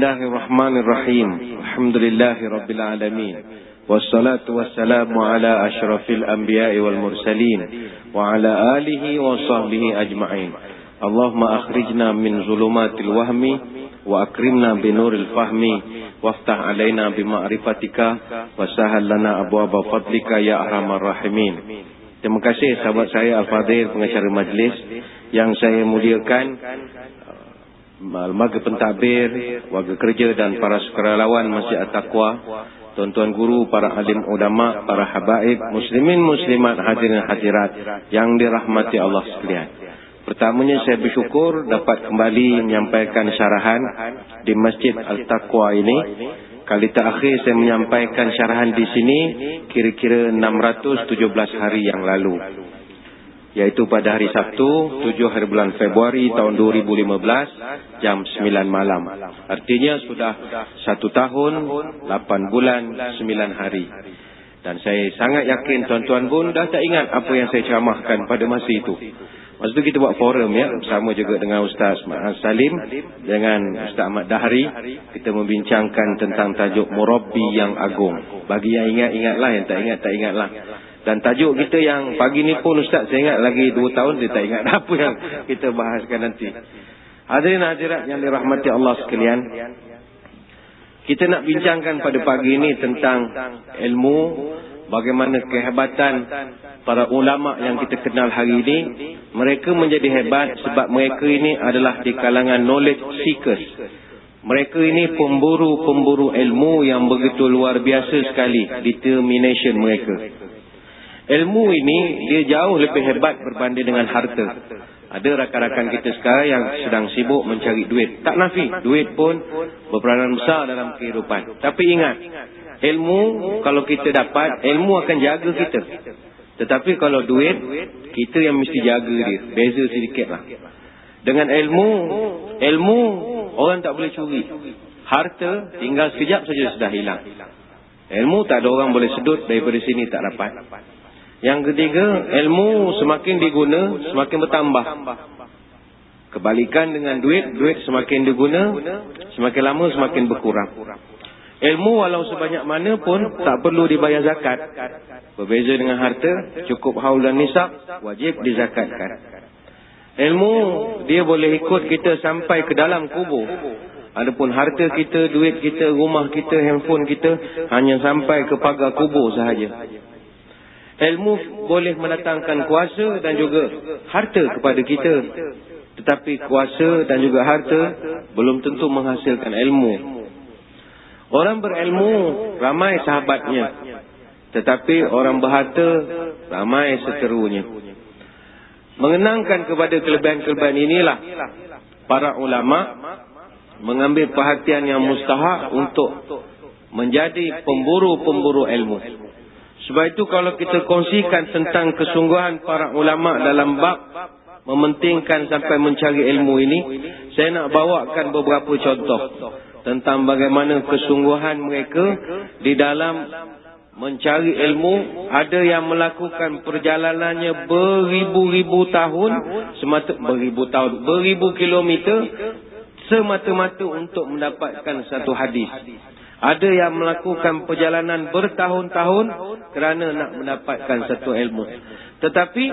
Bismillahirrahmanirrahim. Alhamdulillahirabbil alamin. Wassalatu wassalamu ala asyrafil anbiya'i wal mursalin wa ala alihi wa sahbihi ajma'in. Allahumma akhrijna min zulumatil wahmi wa akrimna binuril fahmi waftah alaina bima'rifatika wa sahal lana abwaaba fadlika ya arhamar rahimin. Terima kasih sahabat saya Al-Fadhil, pengacara majlis yang saya muliakan, lembaga pentadbir, warga kerja dan para sukarelawan Masjid At-Taqwa, tuan-tuan guru, para alim ulama, para habaib, muslimin muslimat, hadirin hadirat yang dirahmati Allah sekalian. Pertamanya saya bersyukur dapat kembali menyampaikan syarahan di Masjid Al-Taqwa ini. Kali terakhir saya menyampaikan syarahan di sini kira-kira 617 hari yang lalu, yaitu pada hari Sabtu 7 hari bulan Februari tahun 2015 jam 9 malam. Artinya sudah 1 tahun 8 bulan 9 hari. Dan saya sangat yakin tuan-tuan pun dah tak ingat apa yang saya ceramahkan pada masa itu. Masa itu kita buat forum ya, bersama juga dengan Ustaz Ma'az Salim, dengan Ustaz Ahmad Dahri. Kita membincangkan tentang tajuk Murabbi yang Agung. Bagi yang ingat, ingatlah. Yang tak ingatlah. Dan tajuk kita yang pagi ni pun Ustaz, saya ingat lagi 2 tahun dia tak ingat apa yang kita bahaskan nanti. Hadirin hadirat yang dirahmati Allah sekalian, kita nak bincangkan pada pagi ini tentang ilmu, bagaimana kehebatan para ulama yang kita kenal hari ini. Mereka menjadi hebat sebab mereka ini adalah di kalangan knowledge seekers. Mereka ini pemburu-pemburu ilmu yang begitu luar biasa sekali determination mereka. Ilmu ini dia jauh lebih hebat berbanding dengan harta. Ada rakan-rakan kita sekarang yang sedang sibuk mencari duit. Tak nafi, duit pun berperanan besar dalam kehidupan. Tapi ingat, ilmu kalau kita dapat, ilmu akan jaga kita. Tetapi kalau duit, kita yang mesti jaga dia. Beza sedikit lah. Dengan ilmu orang tak boleh curi. Harta tinggal sekejap saja sudah hilang. Ilmu tak ada orang boleh sedut daripada sini tak dapat. Yang ketiga, ilmu semakin diguna, semakin bertambah. Kebalikan dengan duit semakin diguna, semakin lama semakin berkurang. Ilmu walau sebanyak mana pun tak perlu dibayar zakat. Berbeza dengan harta, cukup haul dan nisab, wajib dizakatkan. Ilmu, dia boleh ikut kita sampai ke dalam kubur. Adapun harta kita, duit kita, rumah kita, handphone kita, hanya sampai ke pagar kubur sahaja. Ilmu boleh mendatangkan kuasa dan juga harta kepada kita. Tetapi kuasa dan juga harta belum tentu menghasilkan ilmu. Orang berilmu ramai sahabatnya, tetapi orang berharta ramai seterunya. Mengenangkan kepada kelebihan-kelebihan inilah para ulama mengambil perhatian yang mustahak untuk menjadi pemburu-pemburu ilmu. Sebab itu kalau kita kongsikan tentang kesungguhan para ulama dalam bab mementingkan sampai mencari ilmu ini, saya nak bawakan beberapa contoh tentang bagaimana kesungguhan mereka di dalam mencari ilmu. Ada yang melakukan perjalanannya beribu-ribu tahun, beribu kilometer semata-mata untuk mendapatkan satu hadis. Ada yang melakukan perjalanan bertahun-tahun kerana nak mendapatkan satu ilmu. Tetapi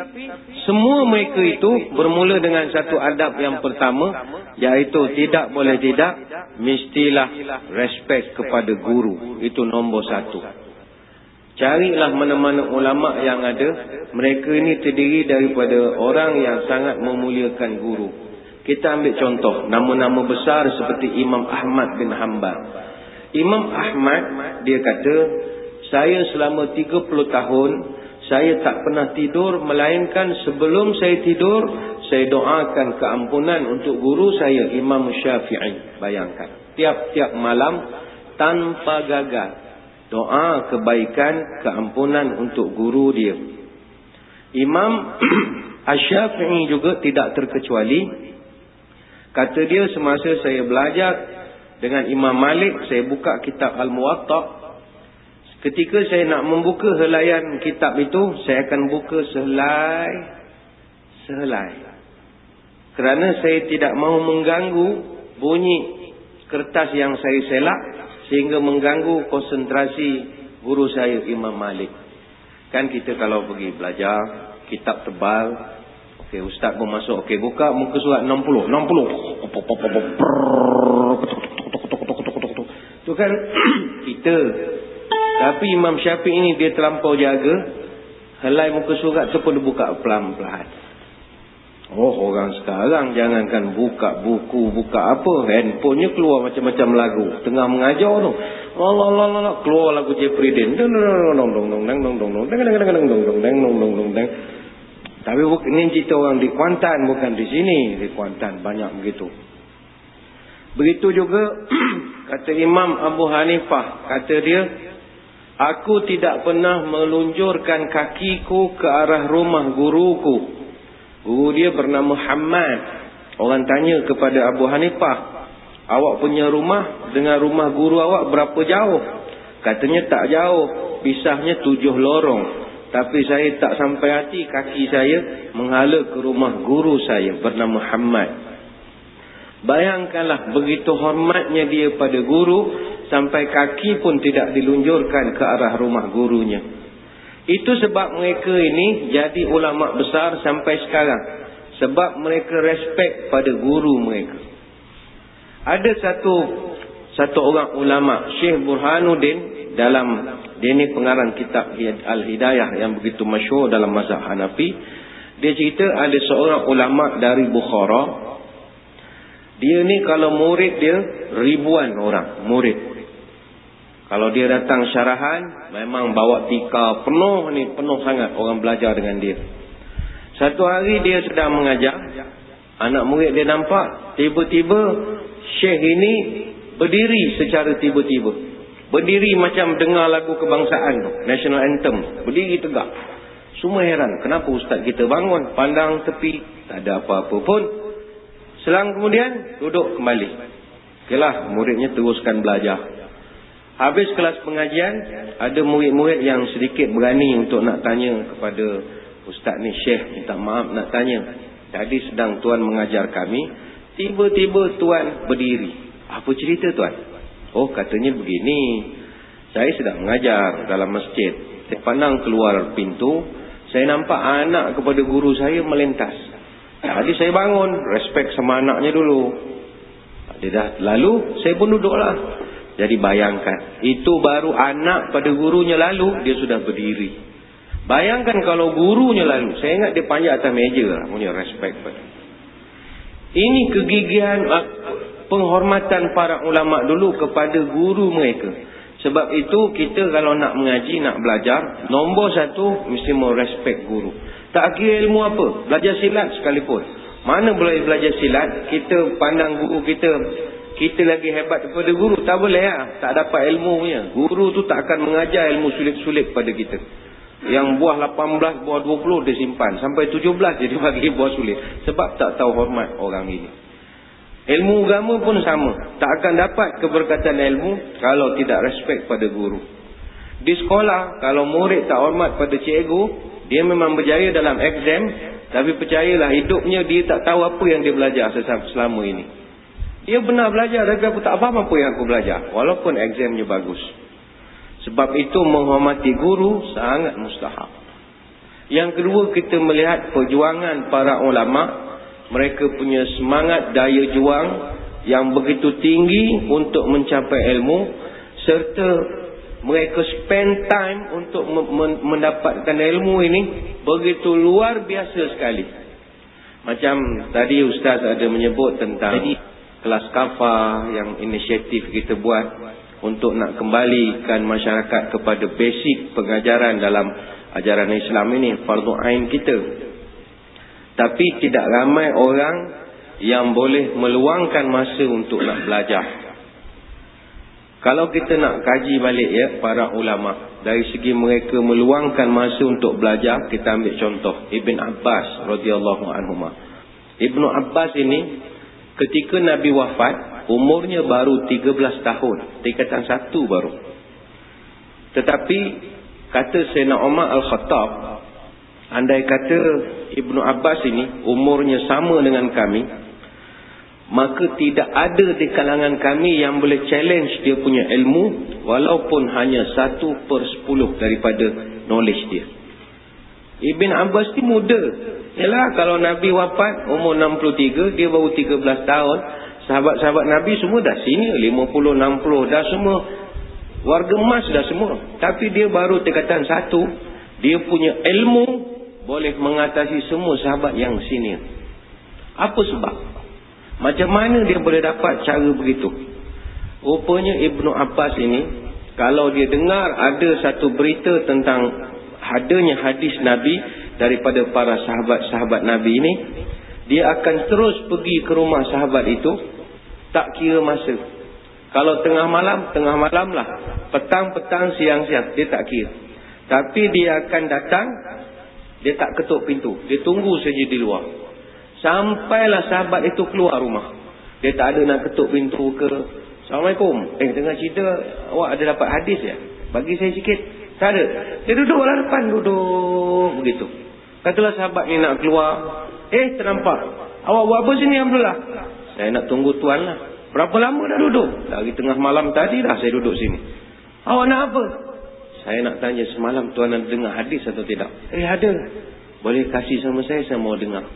semua mereka itu bermula dengan satu adab yang pertama, iaitu tidak boleh tidak, mestilah respect kepada guru. Itu nombor 1. Carilah mana-mana ulama yang ada, mereka ini terdiri daripada orang yang sangat memuliakan guru. Kita ambil contoh nama-nama besar seperti Imam Ahmad bin Hanbal. Imam Ahmad dia kata, saya selama 30 tahun saya tak pernah tidur, melainkan sebelum saya tidur saya doakan keampunan untuk guru saya Imam Syafi'i. Bayangkan, tiap-tiap malam tanpa gagal doa kebaikan, keampunan untuk guru dia. Imam Asy-Syafi'i juga tidak terkecuali. Kata dia, semasa saya belajar dengan Imam Malik, saya buka kitab Al-Muwatta. Ketika saya nak membuka helaian kitab itu, saya akan buka sehelai. Kerana saya tidak mahu mengganggu bunyi kertas yang saya selak sehingga mengganggu konsentrasi guru saya Imam Malik. Kan kita kalau pergi belajar kitab tebal, okey ustaz pun masuk, okey buka muka surat 60. Tu kan kita. Tapi Imam Syafi'i ini dia terlampau jaga, helai muka surat tu pun dia buka pelan-pelan. Oh, orang sekarang jangankan buka buku, buka apa, handphonenya keluar macam-macam lagu. Tengah mengajar tu, Allah, keluar lagu Jeffrey Dean. Tapi ini cerita orang di Kuantan, bukan di sini. Di Kuantan banyak begitu. Begitu juga kata Imam Abu Hanifah, kata dia, aku tidak pernah melunjurkan kakiku ke arah rumah guruku. Guru dia bernama Muhammad. Orang tanya kepada Abu Hanifah, awak punya rumah dengan rumah guru awak berapa jauh? Katanya tak jauh, pisahnya 7 lorong. Tapi saya tak sampai hati kaki saya menghala ke rumah guru saya bernama Muhammad. Bayangkanlah begitu hormatnya dia pada guru, sampai kaki pun tidak dilunjurkan ke arah rumah gurunya. Itu sebab mereka ini jadi ulama besar sampai sekarang. Sebab mereka respect pada guru mereka. Ada satu orang ulama, Syekh Burhanuddin, dalam dia ni pengarang kitab Al-Hidayah yang begitu masyhur dalam mazhab Hanafi. Dia cerita ada seorang ulama dari Bukhara. Dia ni kalau murid dia ribuan orang murid. Kalau dia datang syarahan, memang bawa tika penuh sangat orang belajar dengan dia. Satu hari dia sedang mengajar, anak murid dia nampak, tiba-tiba Syekh ini berdiri secara tiba-tiba. Berdiri macam dengar lagu kebangsaan tu, National Anthem. Berdiri tegak. Semua heran, kenapa ustaz kita bangun, pandang tepi, tak ada apa-apa pun. Selang kemudian, duduk kembali. Okeylah, muridnya teruskan belajar. Habis kelas pengajian, ada murid-murid yang sedikit berani untuk nak tanya kepada ustaz ni, Syekh minta maaf nak tanya. Tadi sedang tuan mengajar kami, tiba-tiba tuan berdiri. Apa cerita tuan? Oh, katanya begini. Saya sedang mengajar dalam masjid. Saya pandang keluar pintu, saya nampak anak kepada guru saya melintas. Jadi saya bangun, respect sama anaknya dulu. Dia dah lalu, saya pun duduklah. Jadi bayangkan, itu baru anak pada gurunya lalu, dia sudah berdiri. Bayangkan kalau gurunya lalu, saya ingat dia panjat atas meja lah, punya respect pada. Ini kegigihan penghormatan para ulama dulu kepada guru mereka. Sebab itu kita kalau nak mengaji, nak belajar, nombor satu mesti mau respect guru. Tak kira ilmu apa, belajar silat sekalipun. Mana boleh belajar silat, kita pandang guru kita lagi hebat daripada guru, tak boleh lah. Tak dapat ilmunya. Guru tu tak akan mengajar ilmu sulit-sulit pada kita. Yang buah 18, buah 20 dia simpan. Sampai 17 dia bagi buah sulit. Sebab tak tahu hormat orang ini. Ilmu agama pun sama. Tak akan dapat keberkatan ilmu kalau tidak respect pada guru. Di sekolah, kalau murid tak hormat pada cikgu, dia memang berjaya dalam exam. Tapi percayalah, hidupnya dia tak tahu apa yang dia belajar selama ini. Dia benar belajar, tapi aku tak faham apa yang aku belajar. Walaupun examnya bagus. Sebab itu menghormati guru sangat mustahab. Yang kedua, kita melihat perjuangan para ulama. Mereka punya semangat daya juang yang begitu tinggi untuk mencapai ilmu. Serta mereka spend time untuk mendapatkan ilmu ini begitu luar biasa sekali. Macam tadi Ustaz ada menyebut tentang kelas kafah yang inisiatif kita buat untuk nak kembalikan masyarakat kepada basic pengajaran dalam ajaran Islam ini, fardu ain kita. Tapi tidak ramai orang yang boleh meluangkan masa untuk nak belajar. Kalau kita nak kaji balik ya para ulama, dari segi mereka meluangkan masa untuk belajar, kita ambil contoh Ibn Abbas radhiyallahu anhuma. Ibn Abbas ini ketika Nabi wafat, umurnya baru 13 tahun. Tingkatan 1 baru. Tetapi, kata Sayyidina Umar Al-Khattab, andai kata Ibnu Abbas ini umurnya sama dengan kami, maka tidak ada di kalangan kami yang boleh challenge dia punya ilmu, walaupun hanya 1/10 daripada knowledge dia. Ibn Abbas ni muda. Yalah, kalau Nabi wafat umur 63, dia baru 13 tahun. Sahabat-sahabat Nabi semua dah senior, 50, 60, dah semua warga emas dah semua. Tapi dia baru tingkatan 1. Dia punya ilmu boleh mengatasi semua sahabat yang senior. Apa sebab? Macam mana dia boleh dapat cara begitu? Rupanya Ibnu Abbas ini, kalau dia dengar ada satu berita tentang adanya hadis Nabi daripada para sahabat-sahabat Nabi ini, dia akan terus pergi ke rumah sahabat itu, tak kira masa. Kalau tengah malam lah. Petang, siang, dia tak kira. Tapi dia akan datang, dia tak ketuk pintu, dia tunggu saja di luar. Sampailah sahabat itu keluar rumah. Dia tak ada nak ketuk pintu ke, Assalamualaikum, tengah cerita awak ada dapat hadis ya? Bagi saya sikit. Tak ada. Dia duduklah depan, duduk begitu. Katalah sahabat ni nak keluar, ternampak, awak buat apa sini Abdullah? Saya nak tunggu tuan lah. Berapa lama dah duduk? Dari tengah malam tadi dah saya duduk sini. Awak nak apa? Saya nak tanya, semalam tuan ada dengar hadis atau tidak? Ada. Boleh kasih sama saya mau dengar.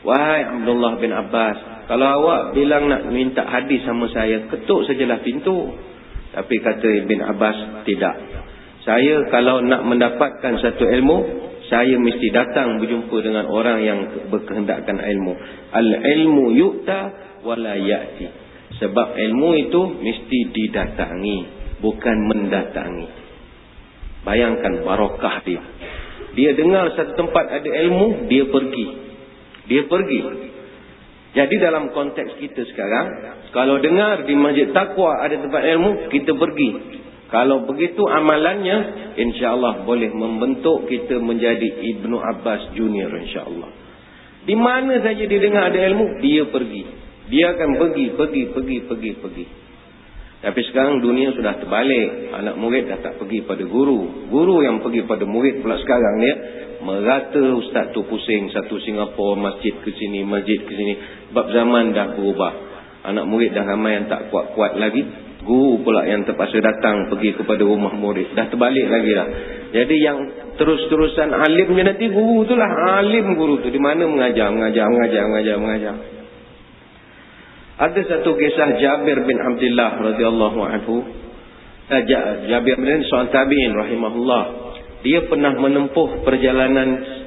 Wahai Abdullah bin Abbas, kalau awak bilang nak minta hadis sama saya, ketuk sajalah pintu. Tapi kata Ibn Abbas, tidak. Saya kalau nak mendapatkan satu ilmu, saya mesti datang berjumpa dengan orang yang berkehendakkan ilmu. Al-ilmu yu'ta wala ya'ti. Sebab ilmu itu mesti didatangi, bukan mendatangi. Bayangkan barakah dia. Dia dengar satu tempat ada ilmu, dia pergi. Jadi dalam konteks kita sekarang, kalau dengar di Masjid Taqwa ada tempat ilmu, kita pergi. Kalau begitu amalannya, insya-Allah boleh membentuk kita menjadi Ibnu Abbas Junior, insya-Allah. Di mana saja dia dengar ada ilmu, dia pergi. Dia akan pergi. Tapi sekarang dunia sudah terbalik. Anak murid dah tak pergi pada guru. Guru yang pergi pada murid pula sekarang ni, merata ustaz tu pusing. Satu Singapura, masjid ke sini, Sebab zaman dah berubah. Anak murid dah ramai yang tak kuat-kuat lagi. Guru pula yang terpaksa datang pergi kepada rumah murid. Dah terbalik lagi dah. Jadi yang terus-terusan alimnya nanti guru tu lah. Alim guru tu. Di mana mengajar. Ada satu kisah Jabir bin Abdullah radhiyallahu anhu. Jabir bin seorang tabi'in rahimahullah. Dia pernah menempuh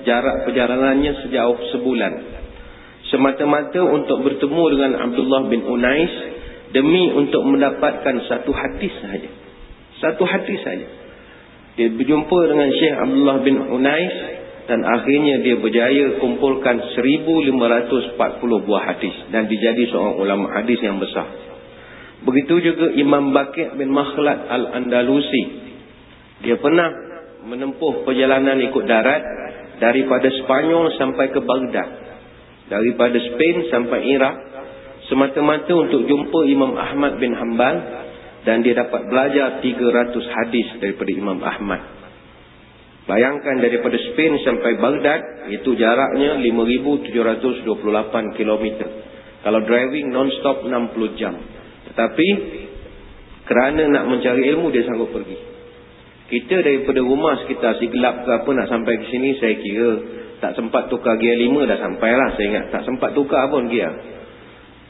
jarak perjalanannya sejauh sebulan. Semata-mata untuk bertemu dengan Abdullah bin Unais, demi untuk mendapatkan satu hadis sahaja. Dia berjumpa dengan Syekh Abdullah bin Unais, dan akhirnya dia berjaya kumpulkan 1540 buah hadis, dan dia jadi seorang ulama hadis yang besar. Begitu juga Imam Baqi' bin Makhlad Al-Andalusi. Dia pernah menempuh perjalanan ikut darat daripada Spanyol sampai ke Baghdad, daripada Spain sampai Iraq, semata-mata untuk jumpa Imam Ahmad bin Hanbal, dan dia dapat belajar 300 hadis daripada Imam Ahmad. Bayangkan daripada Spain sampai Baghdad, itu jaraknya 5,728 km. Kalau driving non-stop 60 jam. Tetapi kerana nak mencari ilmu, dia sanggup pergi. Kita daripada rumah sekitar Siglap ke apa nak sampai ke sini, saya kira tak sempat tukar gear 5 dah sampai lah. Saya ingat tak sempat tukar pun gear.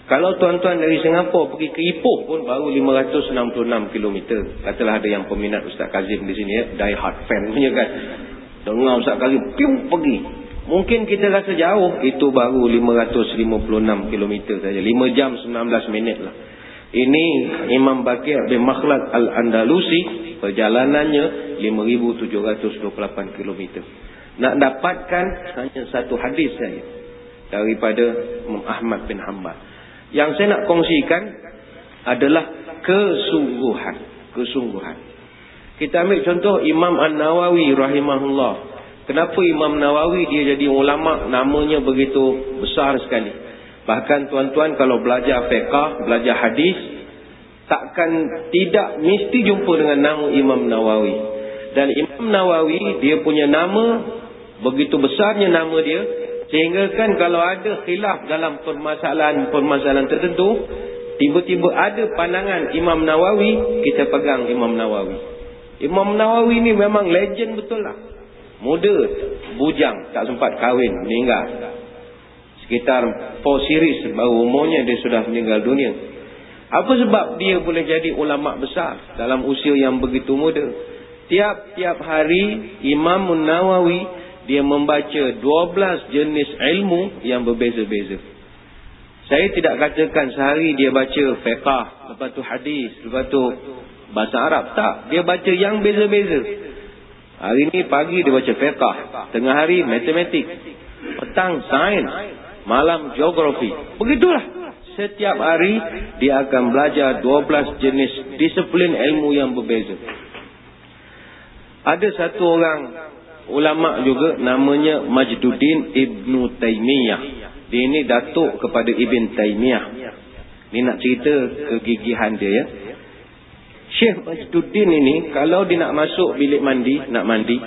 Kalau tuan-tuan dari Singapura pergi ke Ipoh pun baru 566 km. Katalah ada yang peminat Ustaz Kazim di sini, die hard fan punya kan. Dengar Ustaz Kazim, piung pergi. Mungkin kita rasa jauh, itu baru 556 km saja. 5 jam 19 minit lah. Ini Imam Baqi' bin Makhlad Al-Andalusi, perjalanannya 5,728 km. Nak dapatkan hanya satu hadis saja daripada Imam Ahmad bin Hanbal. Yang saya nak kongsikan adalah kesungguhan. Kita ambil contoh Imam An-Nawawi rahimahullah. Kenapa Imam Nawawi dia jadi ulama, namanya begitu besar sekali. Bahkan tuan-tuan kalau belajar fiqh, belajar hadis, takkan tidak mesti jumpa dengan nama Imam Nawawi. Dan Imam Nawawi dia punya nama, begitu besarnya nama dia, Sehingga kan kalau ada khilaf dalam permasalahan tertentu, tiba-tiba ada pandangan Imam Nawawi, kita pegang Imam Nawawi. Imam Nawawi ni memang legend betul lah. Muda, bujang, tak sempat kahwin, meninggal. Sekitar 4 series baru umurnya dia sudah meninggal dunia. Apa sebab dia boleh jadi ulama besar dalam usia yang begitu muda? Tiap-tiap hari Imam Nawawi dia membaca 12 jenis ilmu yang berbeza-beza. Saya tidak katakan sehari dia baca fiqh, lepas tu hadis, lepas tu bahasa Arab. Tak, dia baca yang beza-beza. Hari ni pagi dia baca fiqh, tengah hari matematik, petang sains, malam geografi. Begitulah. Setiap hari dia akan belajar 12 jenis disiplin ilmu yang berbeza. Ada satu orang ulama juga namanya Majduddin Ibnu Taimiyah. Dia ini datuk kepada Ibn Taimiyah. Ni nak cerita kegigihan dia ya. Syekh Majduddin ini kalau dia nak masuk bilik mandi, nak mandi,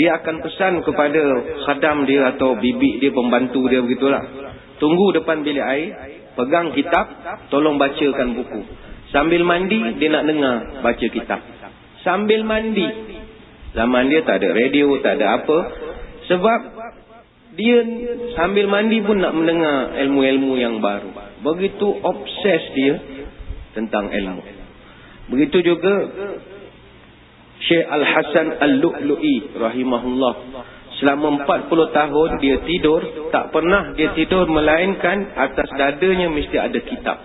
dia akan pesan kepada khadam dia atau bibi dia, pembantu dia begitulah. Tunggu depan bilik air, pegang kitab, tolong bacakan buku. Sambil mandi dia nak dengar baca kitab. Sambil mandi. Zaman dia tak ada radio, tak ada apa. Sebab dia sambil mandi pun nak mendengar ilmu-ilmu yang baru. Begitu obses dia tentang ilmu. Begitu juga Syekh Al-Hasan Al-Lu'lu'i rahimahullah. Selama 40 tahun dia tidur, tak pernah dia tidur melainkan atas dadanya mesti ada kitab.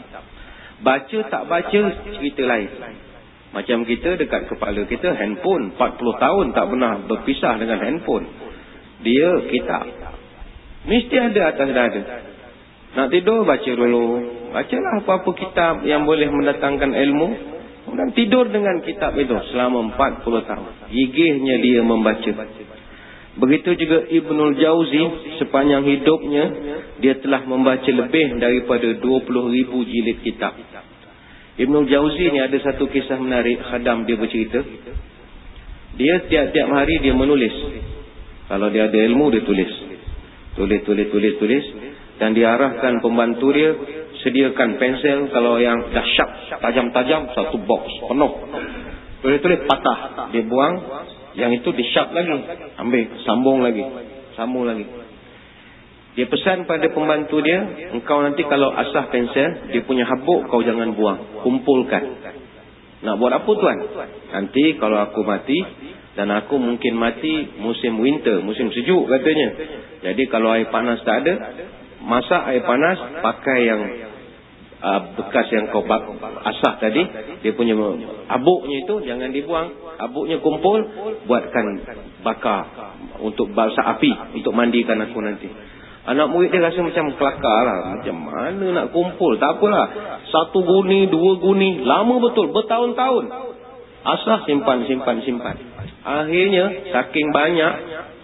Baca tak baca cerita lain. Macam kita dekat kepala kita handphone, 40 tahun tak pernah berpisah dengan handphone. Dia kitab. Mesti ada atas dada. Nak tidur baca dulu. Bacalah apa-apa kitab yang boleh mendatangkan ilmu. Dan tidur dengan kitab itu selama 40 tahun. Gigihnya dia membaca. Begitu juga Ibnul Jauzi, sepanjang hidupnya dia telah membaca lebih daripada 20,000 jilid kitab. Ibnul Jauzi ni ada satu kisah menarik. Khadam dia bercerita, dia tiap-tiap hari dia menulis. Kalau dia ada ilmu dia tulis. Tulis. Dan dia arahkan pembantu dia, sediakan pensel. Kalau yang dahsyat, tajam-tajam, satu box penuh. Tulis patah, dia buang. Yang itu di-sharp lagi, ambil, sambung lagi. Dia pesan pada pembantu dia, engkau nanti kalau asah pensel, dia punya habuk kau jangan buang, kumpulkan. Nak buat apa tuan? Nanti kalau aku mati, dan aku mungkin mati musim winter, musim sejuk katanya. Jadi kalau air panas tak ada, masak air panas, pakai yang bekas yang kau asah tadi, dia punya habuknya itu jangan dibuang, habuknya kumpul, buatkan bakar untuk balsa api, untuk mandikan aku nanti. Anak murid dia rasa macam kelakar lah. Macam mana nak kumpul? Tak apalah. 1 guni, 2 guni. Lama betul. Bertahun-tahun. Asah simpan. Akhirnya, saking banyak,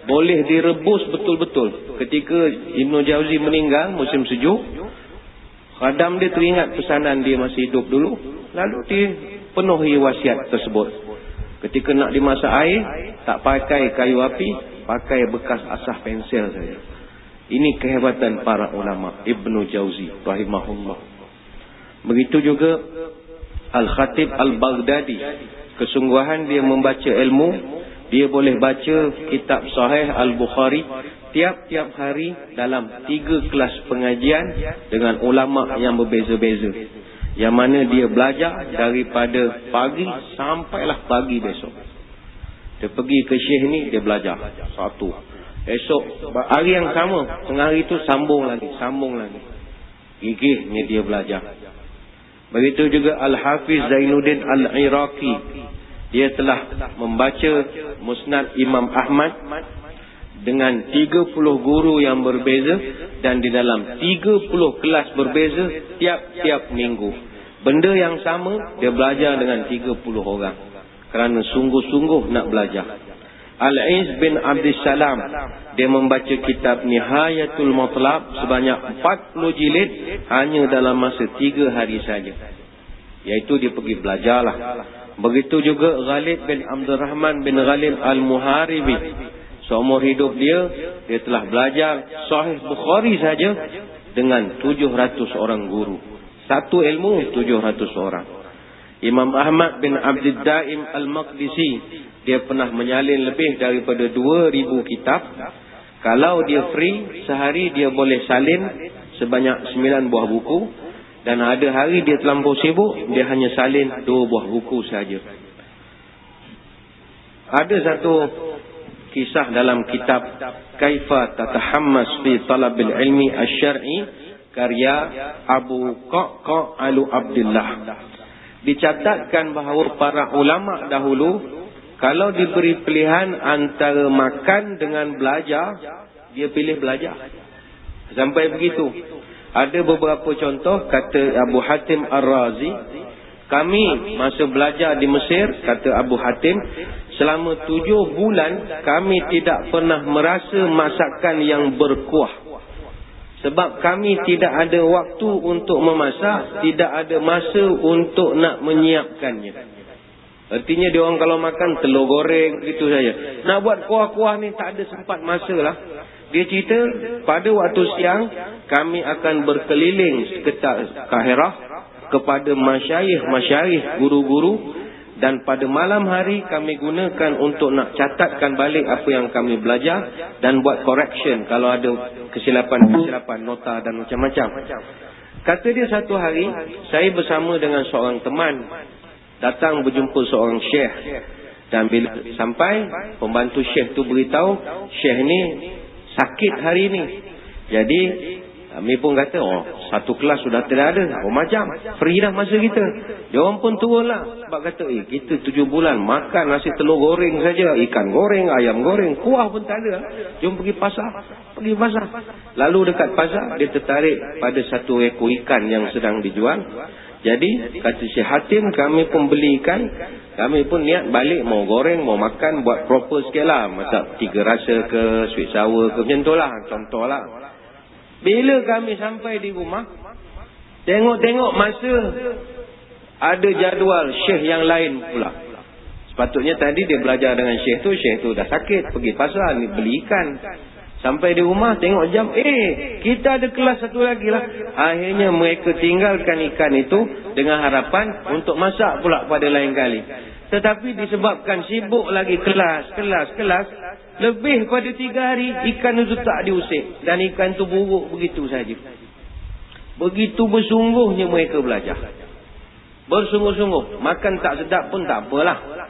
boleh direbus betul-betul. Ketika Ibnu Jauzi meninggal, musim sejuk, khadam dia teringat pesanan dia masih hidup dulu. Lalu dia penuhi wasiat tersebut. Ketika nak dimasak air, tak pakai kayu api, pakai bekas asah pensel saja. Ini kehebatan para ulama. Ibnu Jauzi rahimahullah. Begitu juga Al-Khatib Al-Baghdadi. Kesungguhan dia membaca ilmu. Dia boleh baca kitab Sahih Al-Bukhari tiap-tiap hari dalam 3 kelas pengajian dengan ulama yang berbeza-beza. Yang mana dia belajar daripada pagi sampailah pagi besok. Dia pergi ke syekh ni, dia belajar satu. Esok hari yang sama, tengah hari itu sambung lagi. Gigihnya dia belajar. Begitu juga Al-Hafiz Zainuddin Al-Iraqi. Dia telah membaca Musnad Imam Ahmad dengan 30 guru yang berbeza dan di dalam 30 kelas berbeza tiap-tiap minggu. Benda yang sama dia belajar dengan 30 orang kerana sungguh-sungguh nak belajar. Al-Iz bin Abdissalam, dia membaca kitab Nihayatul Matlab sebanyak 40 jilid hanya dalam masa 3 hari saja. Iaitu dia pergi belajarlah. Begitu juga Ghalib bin Abdurrahman bin Ghalib Al-Muharibi. Seumur hidup dia dia telah belajar Sahih Bukhari saja dengan 700 orang guru. Satu ilmu 700 orang. Imam Ahmad bin Abdul Daim Al-Maqdisi, dia pernah menyalin lebih daripada 2000 kitab. Kalau dia free, sehari dia boleh salin sebanyak 9 buah buku. Dan ada hari dia terlampau sibuk, dia hanya salin 2 buah buku saja. Ada satu kisah dalam kitab Kaifa Tatahammas fi Talabil Ilmi Asy-Syar'i karya Abu Qa'qa' Al-Abdillah. Dicatatkan bahawa para ulama dahulu kalau diberi pilihan antara makan dengan belajar, dia pilih belajar. Sampai begitu. Ada beberapa contoh, kata Abu Hatim Ar-Razi, kami masa belajar di Mesir, kata Abu Hatim, selama 7 bulan kami tidak pernah merasa masakan yang berkuah. Sebab kami tidak ada waktu untuk memasak, tidak ada masa untuk nak menyiapkannya. Artinya dia orang kalau makan telur goreng gitu saja. Nak buat kuah-kuah ni tak ada sempat masa lah. Dia cerita pada waktu siang kami akan berkeliling sekitar Kahirah kepada masyayikh, guru-guru. Dan pada malam hari kami gunakan untuk nak catatkan balik apa yang kami belajar dan buat correction kalau ada kesilapan-kesilapan nota dan macam-macam. Kata dia satu hari, saya bersama dengan seorang teman datang berjumpa seorang syekh. Dan bila sampai, pembantu syekh tu beritahu, syekh ni sakit hari ni. Jadi kami pun kata, satu kelas sudah tidak ada. Macam free dah masa kita. Dia orang pun turun lah. Sebab kata, kita 7 bulan makan nasi telur goreng saja. Ikan goreng, ayam goreng. Kuah pun tak ada. Jom pergi pasar. Lalu dekat pasar, dia tertarik pada satu ekor ikan yang sedang dijual. Jadi, kata Syekh Hatim, kami pun beli ikan. Kami pun niat balik mau goreng, mau makan, buat proper sikit lah. Masak 3 rasa ke, sweet sour ke, macam tu lah. Contoh lah. Bila kami sampai di rumah, tengok-tengok masa ada jadual syekh yang lain pula. Sepatutnya tadi dia belajar dengan syekh tu dah sakit, pergi pasar ni beli ikan. Sampai di rumah tengok jam, kita ada kelas satu lagi lah. Akhirnya mereka tinggalkan ikan itu dengan harapan untuk masak pula pada lain kali. Tetapi disebabkan sibuk lagi kelas, lebih pada 3 hari ikan itu tak diusik. Dan ikan itu buruk begitu saja. Begitu bersungguhnya mereka belajar. Bersungguh-sungguh. Makan tak sedap pun tak apalah.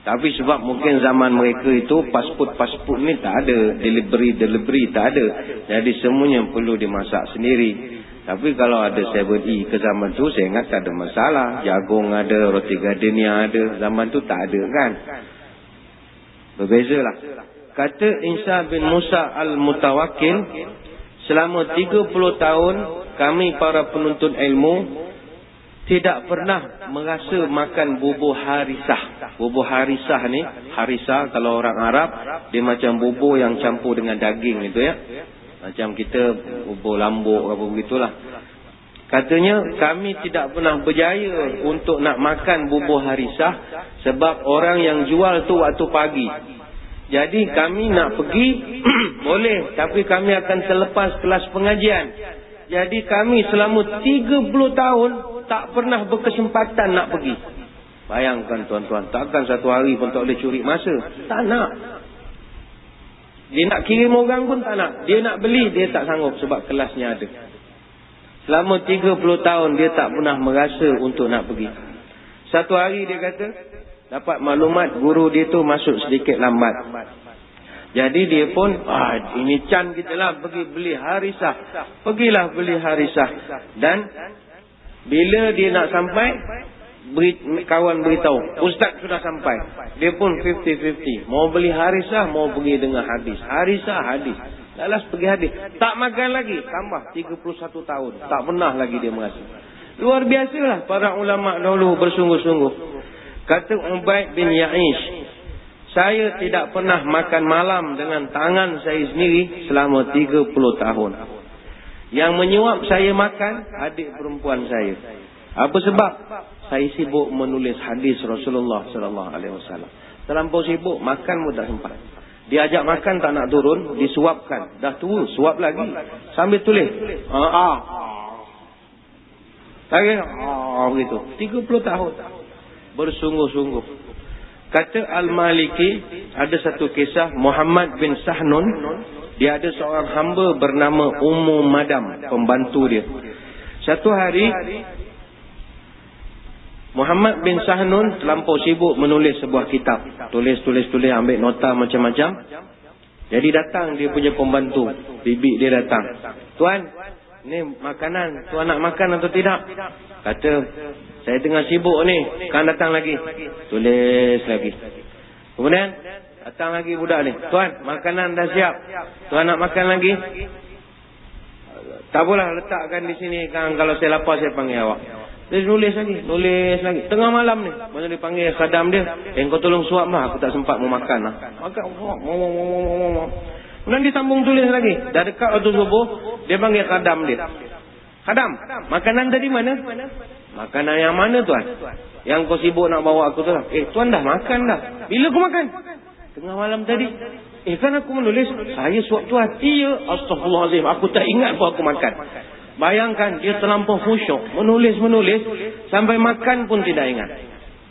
Tapi sebab mungkin zaman mereka itu pasport ni tak ada. Delivery tak ada. Jadi semuanya perlu dimasak sendiri. Tapi kalau ada 7E ke zaman tu, saya ingat tak ada masalah. Jagung ada, roti gardenia ada. Zaman tu tak ada kan. Berbezalah. Kata Isa bin Musa Al-Mutawakkil, selama 30 tahun kami para penuntut ilmu tidak pernah merasa makan bubur harisah. Bubur harisah ni, harisah kalau orang Arab, dia macam bubur yang campur dengan daging itu ya. Macam kita bubur lambuk apa begitulah. Katanya kami tidak pernah berjaya untuk nak makan bubur harisah sebab orang yang jual tu waktu pagi. Jadi kami nak pergi boleh, tapi kami akan terlepas kelas pengajian. Jadi kami selama 30 tahun tak pernah berkesempatan nak pergi. Bayangkan tuan-tuan, takkan satu hari pun tak boleh curi masa. Tak nak. Dia nak kirim orang pun tak nak. Dia nak beli, dia tak sanggup sebab kelasnya ada. Selama 30 tahun dia tak pernah merasa untuk nak pergi. Satu hari dia kata, dapat maklumat guru dia tu masuk sedikit lambat. Jadi dia pun, ini can kita lah pergi beli harisah. Pergilah beli harisah. Dan bila dia nak sampai, kawan beritahu, ustaz sudah sampai. Dia pun 50-50. Mau beli harisah, mau pergi dengan hadis. Harisah, hadis. Lalas pergi hadis. Tak makan lagi. Tambah 31 tahun. Tak pernah lagi dia merasa. Luar biasalah para ulama dahulu bersungguh-sungguh. Kata Ubaid bin Ya'ish, saya tidak pernah makan malam dengan tangan saya sendiri selama 30 tahun. Yang menyuap saya makan, adik perempuan saya. Apa sebab? Saya sibuk menulis hadis Rasulullah sallallahu alaihi wasallam. Terlampau sibuk, makan pun tak sempat. Dia ajak makan tak nak turun, disuapkan. Dah tua, suap lagi. Sambil tulis. Lagi. Begitu. 30 tahun. Bersungguh-sungguh. Kata Al-Maliki, ada satu kisah Muhammad bin Sahnun. Dia ada seorang hamba bernama Ummu Madam, pembantu dia. Satu hari Muhammad bin Sahnun terlampau sibuk menulis sebuah kitab. Tulis, ambil nota macam-macam. Jadi datang dia punya pembantu. Bibi dia datang. Tuan, ni makanan. Tuan nak makan atau tidak? Kata, saya tengah sibuk ni. Kan datang lagi. Tulis lagi. Kemudian, datang lagi budak ni. Tuan, makanan dah siap. Tuan nak makan lagi? Tak apalah, letakkan di sini. Kan kalau saya lapar, saya panggil awak. Dia nulis lagi. Tengah malam ni. Masa dia panggil khadam dia. Kau tolong suap lah. Aku tak sempat mau makan lah. Makan. Kemudian dia sambung tulis lagi. Dah dekat waktu subuh. Dia panggil khadam dia. Khadam, makanan tadi mana? Makanan yang mana tuan? Yang kau sibuk nak bawa aku tu lah. Tuan dah makan dah. Bila kau makan? Tengah malam tadi. Kan aku menulis. Saya suap tuan. Iya. Astaghfirullahaladzim. Aku tak ingat pun aku makan. Bayangkan dia terlampau khusyuk. Menulis. Sampai makan pun tidak ingat.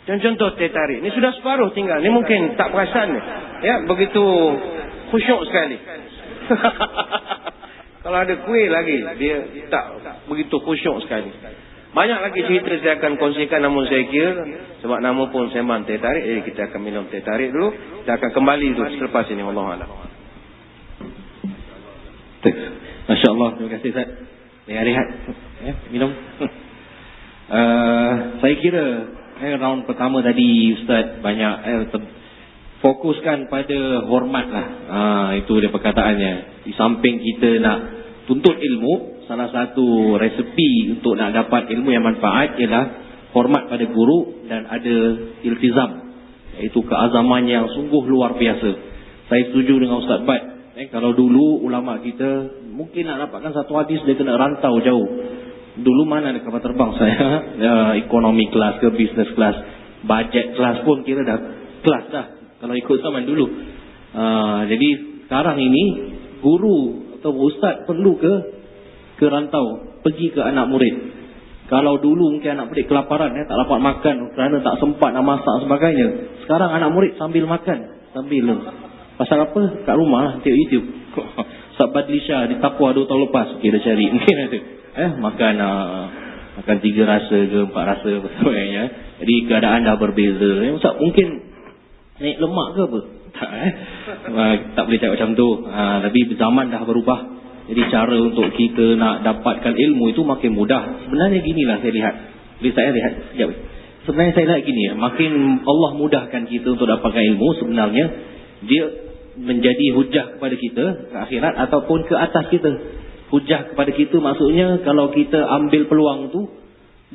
Contoh teh tarik. Ini sudah separuh tinggal. Ini mungkin tak perasan. Ya, begitu khusyuk sekali. Kalau ada kuih lagi, dia tak begitu khusyuk sekali. Banyak lagi cerita saya akan kongsikan, namun saya kira sebab nama pun sembang teh tarik, jadi kita akan minum teh tarik dulu. Kita akan kembali tu selepas ini. Wallahualam. Masya Allah, terima kasih Ustaz. Rehat, minum. Saya kira round pertama tadi Ustaz banyak fokuskan pada hormat lah. Itu dia perkataannya. Di samping kita nak tuntut ilmu, salah satu resepi untuk nak dapat ilmu yang manfaat ialah hormat pada guru dan ada iltizam, iaitu keazaman yang sungguh luar biasa. Saya setuju dengan Ustaz Bad. Kalau dulu ulama kita mungkin nak dapatkan satu hadis dia kena rantau jauh. Dulu mana ada kapal terbang saya, ekonomi kelas ke business kelas, budget kelas pun kira dah kelas dah kalau ikut zaman dulu. Jadi sekarang ini guru atau ustaz perlu ke rantau, pergi ke anak murid. Kalau dulu mungkin anak murid kelaparan, tak dapat makan kerana tak sempat nak masak sebagainya. Sekarang anak murid sambil makan, sambil pasal apa? Kat rumah tengok YouTube. Sahabat Lisha di Tapua 2 tahun lepas kita cari mungkin ada. Makan 3 rasa ke 4 rasa sebagainya. Jadi keadaan dah berbeza. Ustaz mungkin naik lemak ke apa? Tak boleh cakap macam tu. Tapi zaman dah berubah. Jadi cara untuk kita nak dapatkan ilmu itu makin mudah. Sebenarnya ginilah saya lihat. Boleh saya lihat sekejap. Sebenarnya saya lihat gini, makin Allah mudahkan kita untuk dapatkan ilmu, sebenarnya dia menjadi hujah kepada kita ke akhirat ataupun ke atas kita. Hujah kepada kita maksudnya kalau kita ambil peluang tu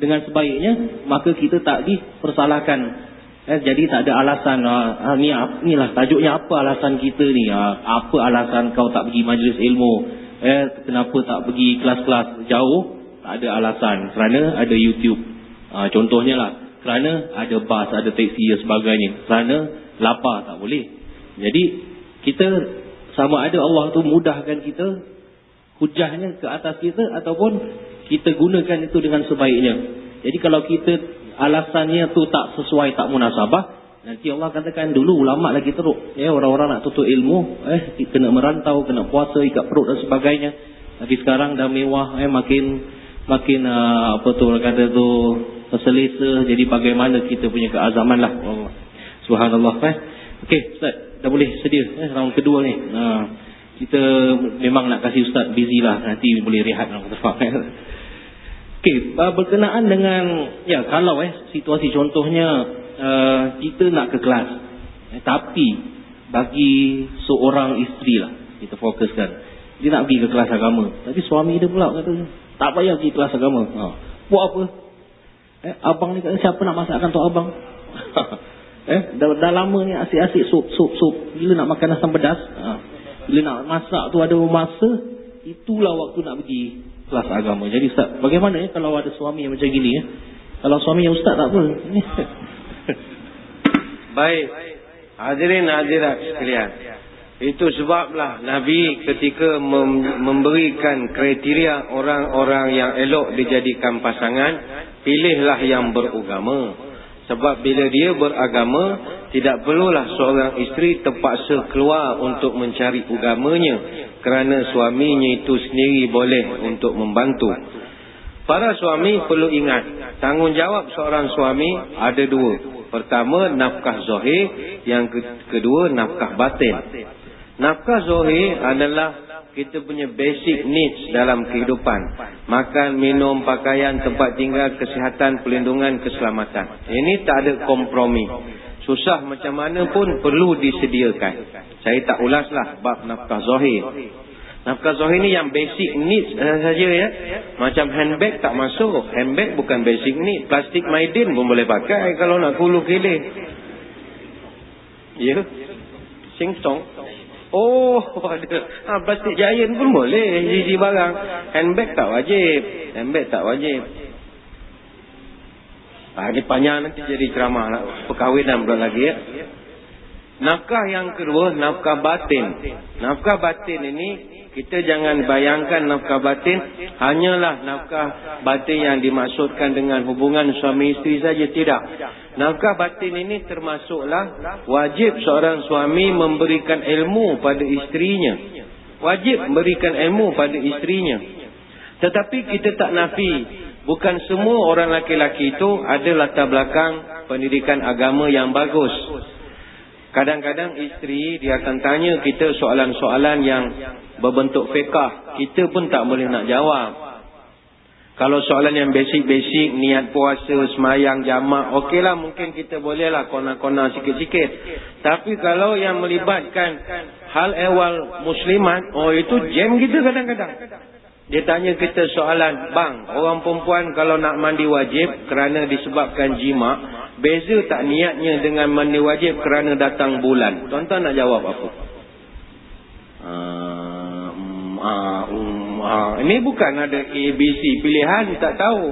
dengan sebaiknya, maka kita tak dipersalahkan. Jadi tak ada alasan ni lah tajuknya, apa alasan kita ni, apa alasan kau tak pergi majlis ilmu, kenapa tak pergi kelas-kelas jauh. Tak ada alasan, kerana ada YouTube. Contohnya lah, kerana ada bas, ada teksi dan sebagainya, kerana lapar tak boleh. Jadi kita sama ada Allah tu mudahkan kita, hujahnya ke atas kita, ataupun kita gunakan itu dengan sebaiknya. Jadi kalau kita alasannya tu tak sesuai, tak munasabah, nanti Allah katakan dulu ulama lagi teruk, orang-orang nak tuntut ilmu, kena merantau, kena puasa, ikat perut dan sebagainya. Tapi sekarang dah mewah, makin apa tu orang kata tu selesa. Jadi bagaimana kita punya keazaman lah. Allah Subhanallah. Okey Ustaz, dah boleh sedia round kedua ni. Kita memang nak kasih Ustaz busy lah, nanti boleh rehat dalam tempat. Okey, berkenaan dengan kalau situasi contohnya kita nak ke kelas, tapi bagi seorang isteri lah kita fokuskan, dia nak pergi ke kelas agama, tapi suami dia pula kata tak payah pergi kelas agama. Buat apa? Abang ni kata siapa nak masakkan untuk abang? Dah lama ni asyik-asyik sup. Bila nak makan asam pedas, bila nak masak tu ada masa, itulah waktu nak pergi kelas agama. Jadi Ustaz, bagaimana kalau ada suami yang macam gini? Kalau suami yang Ustaz tak apa. Baik, hadirin hadirat sekalian, Itu sebablah Nabi ketika memberikan kriteria orang-orang yang elok dijadikan pasangan, pilihlah yang beragama. Sebab bila dia beragama, tidak perlulah seorang isteri terpaksa keluar untuk mencari agamanya, kerana suaminya itu sendiri boleh untuk membantu. Para suami perlu ingat, tanggungjawab seorang suami ada dua. Pertama, nafkah zahir. Yang kedua, nafkah batin. Nafkah zahir adalah kita punya basic needs dalam kehidupan. Makan, minum, pakaian, tempat tinggal, kesihatan, perlindungan, keselamatan. Ini tak ada kompromi. Susah macam mana pun perlu disediakan. Saya tak ulaslah bab nafkah zahir. Nafkah zahir ni yang basic needs saja ya. Macam handbag tak masuk. Handbag bukan basic need. Plastik maidin pun boleh pakai kalau nak kulu kelih. Ya. Sing song. Oh, ada. Plastik giant pun boleh isi barang. Handbag tak wajib. Handbag tak wajib. Ini panjang nanti jadi ceramah lah. Perkahwinan pula lagi ya. Nafkah yang kedua, nafkah batin. Nafkah batin ini, kita jangan bayangkan nafkah batin hanyalah nafkah batin yang dimaksudkan dengan hubungan suami isteri saja. Tidak. Nafkah batin ini termasuklah wajib seorang suami memberikan ilmu pada isterinya. Wajib memberikan ilmu pada isterinya. Tetapi kita tak nafi, bukan semua orang laki-laki itu ada latar belakang pendidikan agama yang bagus. Kadang-kadang isteri dia akan tanya kita soalan-soalan yang berbentuk fiqah. Kita pun tak boleh nak jawab. Kalau soalan yang basic-basic, niat puasa, semayang, jamak, okeylah mungkin kita bolehlah kona-kona sikit-sikit. Tapi kalau yang melibatkan hal ehwal muslimat, itu jam kita kadang-kadang. Dia tanya kita soalan, bang, orang perempuan kalau nak mandi wajib kerana disebabkan jima, beza tak niatnya dengan mandi wajib kerana datang bulan? Tuan-tuan nak jawab apa? Ini bukan ada ABC pilihan, tak tahu.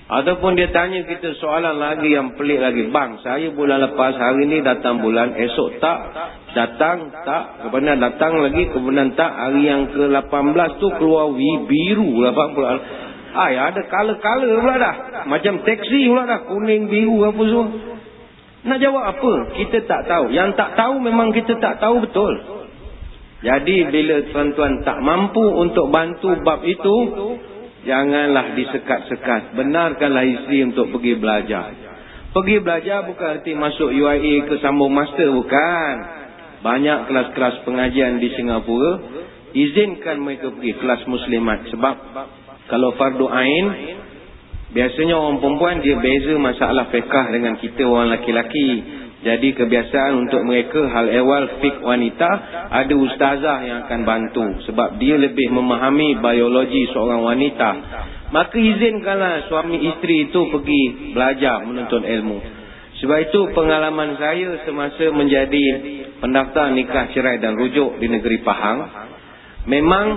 Ataupun dia tanya kita soalan lagi yang pelik lagi. Bang, saya bulan lepas hari ni datang bulan, esok tak, datang tak, kemudian datang lagi, kemudian tak, hari yang ke-18 tu keluar biru 80. Ada color-color pula dah. Macam teksi pula dah, kuning, biru apa semua. Nak jawab apa? Kita tak tahu. Yang tak tahu memang kita tak tahu betul. Jadi bila tuan-tuan tak mampu untuk bantu bab itu, janganlah disekat-sekat. Benarkanlah isteri untuk pergi belajar. Pergi belajar bukan arti masuk UIA ke sambung master, bukan. Banyak kelas-kelas pengajian di Singapura, izinkan mereka pergi kelas muslimat. Sebab kalau fardu ain, biasanya orang perempuan dia beza masalah fiqah dengan kita orang laki-laki. Jadi kebiasaan untuk mereka hal ehwal fiqh wanita, ada ustazah yang akan bantu. Sebab dia lebih memahami biologi seorang wanita. Maka izinkanlah suami isteri itu pergi belajar menuntut ilmu. Sebab itu pengalaman saya semasa menjadi pendaftar nikah cerai dan rujuk di negeri Pahang, memang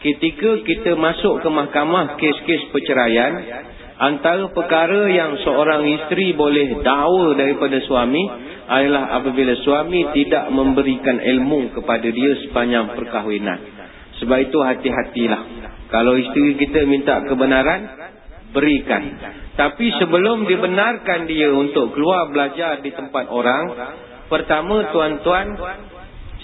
ketika kita masuk ke mahkamah kes-kes perceraian, antara perkara yang seorang isteri boleh dakwa daripada suami adalah apabila suami tidak memberikan ilmu kepada dia sepanjang perkahwinan. Sebab itu hati-hatilah. Kalau isteri kita minta kebenaran, berikan. Tapi sebelum dibenarkan dia untuk keluar belajar di tempat orang, pertama tuan-tuan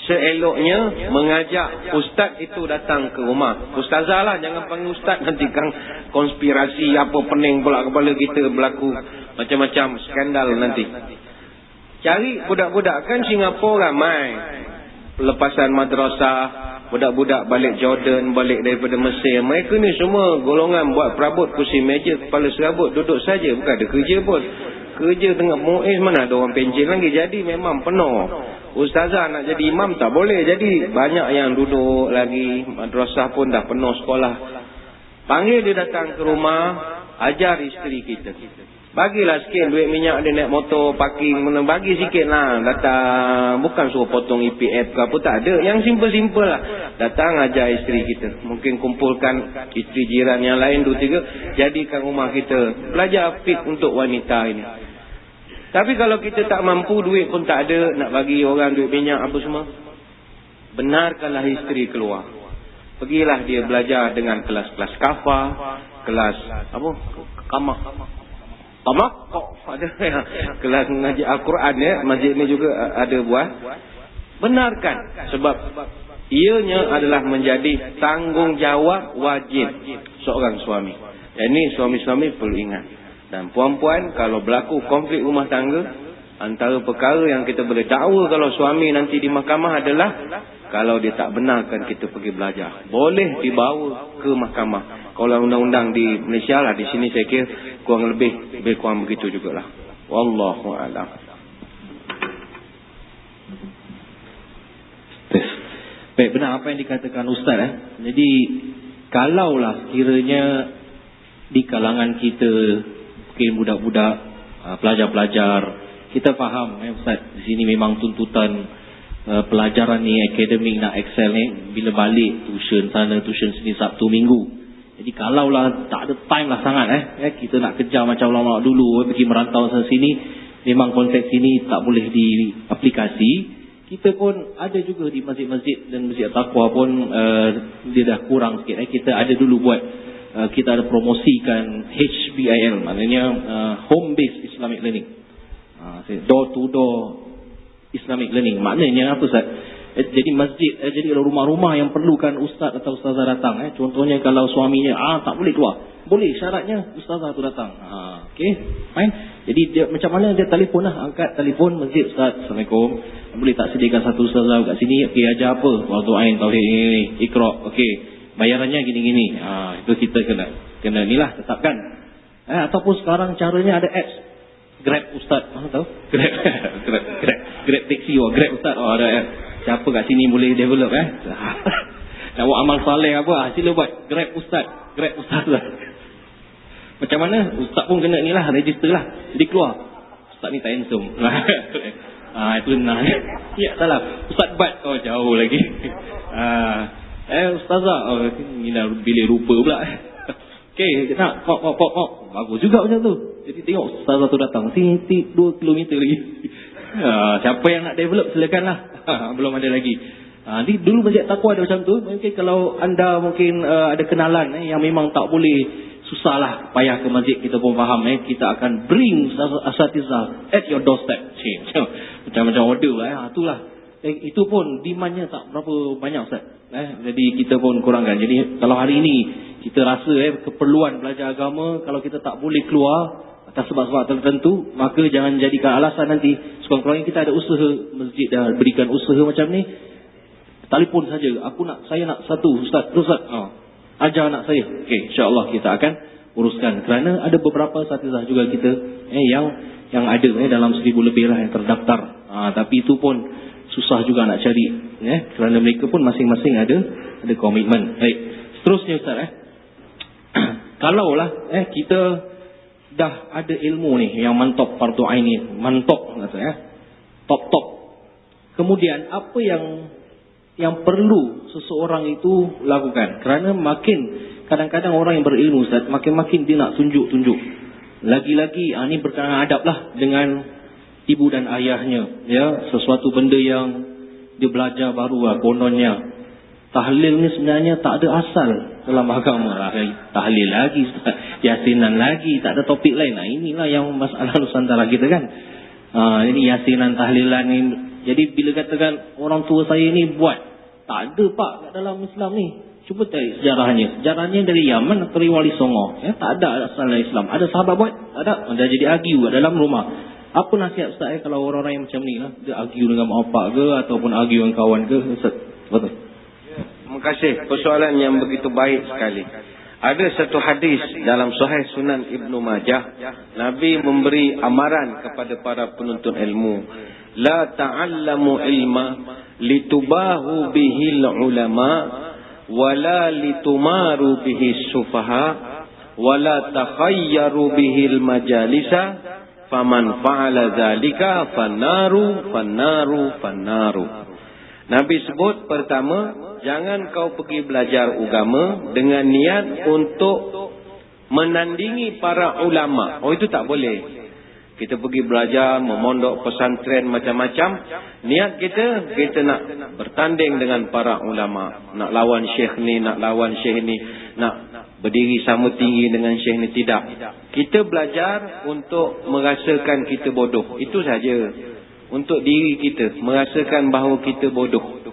seeloknya mengajak ustaz itu datang ke rumah. Ustazah lah, jangan panggil ustaz, nanti kan konspirasi apa pening pula kepala kita, berlaku macam-macam skandal nanti. Cari budak-budak, kan Singapura ramai pelepasan madrasah, budak-budak balik Jordan, balik daripada Mesir. Mereka ni semua golongan buat perabot, kursi meja, kepala serabut, duduk saja, bukan ada kerja pun. Kerja tengah muiz mana ada orang pencen lagi. Jadi memang penuh. Ustazah nak jadi imam tak boleh. Jadi banyak yang duduk lagi. Madrasah pun dah penuh sekolah. Panggil dia datang ke rumah, ajar isteri kita. Bagilah sikit duit minyak dia naik motor, parking, bagi sikit lah. Datang, bukan suruh potong EPF ke apa, tak ada. Yang simple-simple lah. Datang ajar isteri kita. Mungkin kumpulkan isteri jiran yang lain 2-3. Jadikan rumah kita belajar fiqh untuk wanita ini. Tapi kalau kita tak mampu, duit pun tak ada, nak bagi orang duit minyak apa semua, benarkanlah isteri keluar. Pergilah dia belajar dengan kelas-kelas kafah, kelas apa? Kamak kok ada kelas mengaji Al-Quran ya, masjid ni juga ada buat. Benarkan, sebab ianya adalah menjadi tanggungjawab wajib seorang suami. Dan ini suami-suami perlu ingat. Dan puan-puan, kalau berlaku konflik rumah tangga, antara perkara yang kita boleh dakwa kalau suami nanti di mahkamah adalah kalau dia tak benarkan kita pergi belajar, boleh dibawa ke mahkamah. Kalau undang-undang di Malaysia lah, di sini saya kira kurang lebih kurang begitu jugalah. Wallahu a'lam. Baik, benar apa yang dikatakan Ustaz. Jadi kalaulah kiranya di kalangan kita mungkin budak-budak, pelajar-pelajar, kita faham Ustaz, di sini memang tuntutan pelajaran ni, akademik nak excel ni, bila balik tuition sana, tuition sini, Sabtu Minggu. Jadi kalaulah tak ada time lah sangat kita nak kejar macam lama dulu, pergi merantau sana sini, memang konsep sini tak boleh diaplikasi. Kita pun ada juga di masjid-masjid dan masjid Taqwa pun dia dah kurang sikit. Kita ada dulu buat, kita ada promosikan HBIL, maknanya home based Islamic learning, door to door Islamic learning. Maknanya apa Ustaz? Jadi masjid, jadi rumah-rumah yang perlukan ustaz atau ustazah datang. Contohnya kalau suaminya tak boleh keluar, boleh, syaratnya ustazah tu datang. Okey, fine. Jadi dia macam mana, dia telefon lah, angkat telefon masjid, Ustaz, Assalamualaikum, boleh tak sediakan satu ustazah kat sini? Okey, ajar apa? Waktu ain tauhid ini, Iqra. Okey, bayarannya gini-gini. Itu kita kena inilah tetapkan. Ataupun sekarang caranya ada apps. Grab Ustaz, tahu? Grab taxi, Grab Ustaz, ada apps. Siapa kat sini boleh develop nak buat amal soleh apa, sila buat Grab Ustaz, Grab Ustaz lah. Macam mana? Ustaz pun kena ni lah, register lah. Jadi keluar, Ustaz ni tak handsome. Itu nah. Ya, salah. Ustaz Bat, jauh lagi. Ustazah, ni dah bilik rupa pula. Okey, nak pop. Bagus juga macam tu. Jadi tengok ustazah tu datang, 2 kilometer lagi. Siapa yang nak develop silakanlah. Belum ada lagi. Ni dulu Masjid Taqwa ada macam tu. Mungkin kalau anda mungkin ada kenalan yang memang tak boleh, susahlah payah ke masjid, kita pun faham kita akan bring asatizah at your doorstep. Macam-macam order itulah. Itu pun demandnya tak berapa banyak Ustaz. Jadi kita pun kurangkan. Jadi kalau hari ini kita rasa keperluan belajar agama, kalau kita tak boleh keluar atas sebab-sebab tertentu, maka jangan jadikan alasan nanti. Sekurang-kurangnya kita ada usaha, masjid dah berikan usaha macam ni, telefon saja, saya nak satu Ustaz, ajar anak saya. Okey, insya-Allah kita akan uruskan. Kerana ada beberapa asatizah juga kita yang ada dalam 1000 lebih lah yang terdaftar. Tapi itu pun susah juga nak cari, kerana mereka pun masing-masing ada komitmen. Baik, seterusnya Ustaz, kalaulah kita dah ada ilmu ni yang mantap, fardu ain ni mantap top. Kemudian apa yang perlu seseorang itu lakukan? Kerana makin kadang-kadang orang yang berilmu Ustaz, makin dia nak tunjuk. Lagi-lagi ni berkenaan adab lah dengan ibu dan ayahnya, sesuatu benda yang dia belajar baru lah. Kononnya tahlil ni sebenarnya tak ada asal dalam agama lah. Tahlil lagi, yasinan lagi, tak ada topik lain. Inilah yang masalah Nusantara kita kan. Ini yasinan, tahlilan ni. Jadi bila katakan orang tua saya ni buat, tak ada pak kat dalam Islam ni. Cuba cari sejarahnya. Sejarahnya dari Yaman atau dari Wali Songo. Tak ada asal dari Islam. Ada sahabat buat? Tak ada. Dah jadi argue kat dalam rumah. Apa nasihat Ustaz kalau orang-orang yang macam ni lah, dia argue dengan mak opak ke ataupun argue dengan kawan ke Ustaz? Betul. Terima kasih, persoalan yang begitu baik sekali. Ada satu hadis dalam Sahih Sunan Ibnu Majah, Nabi memberi amaran kepada para penuntut ilmu, la ta'allamu ilma litubahu bihil ulama wala litumaru bihis sufaha wala takhayyaru bihil majalisa faman fa'ala zalika fannaru. Nabi sebut pertama, jangan kau pergi belajar agama dengan niat untuk menandingi para ulama. Itu tak boleh. Kita pergi belajar, memondok pesantren macam-macam. Niat kita nak bertanding dengan para ulama. Nak lawan syekh ni, nak lawan syekh ni. Nak berdiri sama tinggi dengan syekh ni. Tidak. Kita belajar untuk merasakan kita bodoh. Itu saja. Untuk diri kita. Merasakan bahawa kita bodoh.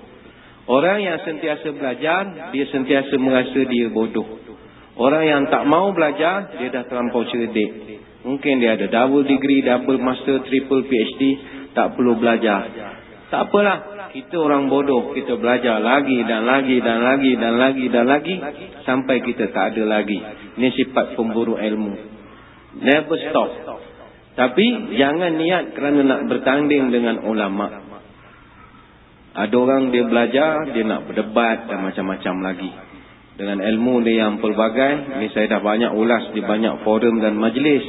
Orang yang sentiasa belajar, dia sentiasa merasa dia bodoh. Orang yang tak mau belajar, dia dah terlampau cerdik. Mungkin dia ada double degree, double master, triple PhD, tak perlu belajar. Tak apalah, kita orang bodoh, kita belajar lagi dan lagi dan lagi dan lagi dan lagi sampai kita tak ada lagi. Ini sifat pemburu ilmu. Never stop. Tapi jangan niat kerana nak bertanding dengan ulama. Ada orang dia belajar, dia nak berdebat dan macam-macam lagi. Dengan ilmu dia yang pelbagai. Ini saya dah banyak ulas di banyak forum dan majlis.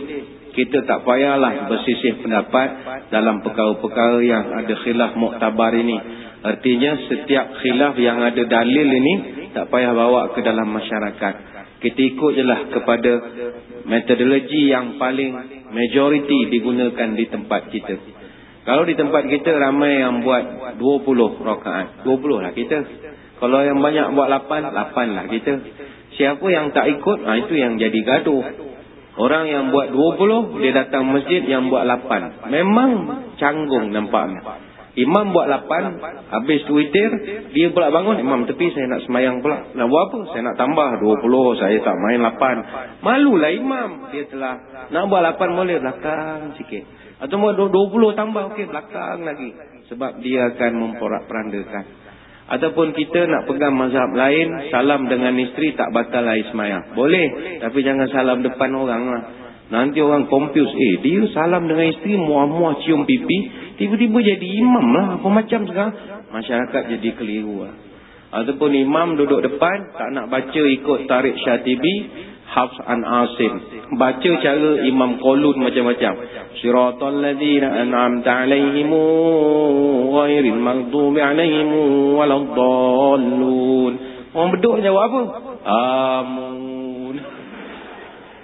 Kita tak payahlah bersisih pendapat dalam perkara-perkara yang ada khilaf muktabar ini. Artinya setiap khilaf yang ada dalil ini tak payah bawa ke dalam masyarakat. Kita ikut je lah kepada metodologi yang paling majority digunakan di tempat kita. Kalau di tempat kita ramai yang buat 20 rakaat, 20 lah kita. Kalau yang banyak buat 8 lah kita. Siapa yang tak ikut, itu yang jadi gaduh. Orang yang buat 20, dia datang masjid yang buat 8. Memang canggung nampaknya. Imam buat 8, habis witir, dia pula bangun, imam tepi, saya nak semayang pula. Nak buat apa? Saya nak tambah 20, saya tak main 8. Malulah imam. Dia telah nak buat 8 boleh, belakang sikit. Atau mau 20 tambah, okey, belakang lagi. Sebab dia akan memporak-perandakan. Ataupun kita nak pegang mazhab lain, salam dengan isteri tak batal lah ismayang. Boleh, tapi jangan salam depan orang lah. Nanti orang confuse, dia salam dengan isteri, muah-muah cium pipi, tiba-tiba jadi imam lah. Apa macam sekarang? Masyarakat jadi keliru lah. Ataupun imam duduk depan, tak nak baca ikut Tariq Syatibi, Hafs an Asim. Baca cara Imam Qolun macam-macam. Siratal ladzina an'amta 'alaihimu ghairil maghdubi 'alaihim waladdallun. Orang beduk jawab apa? Amun.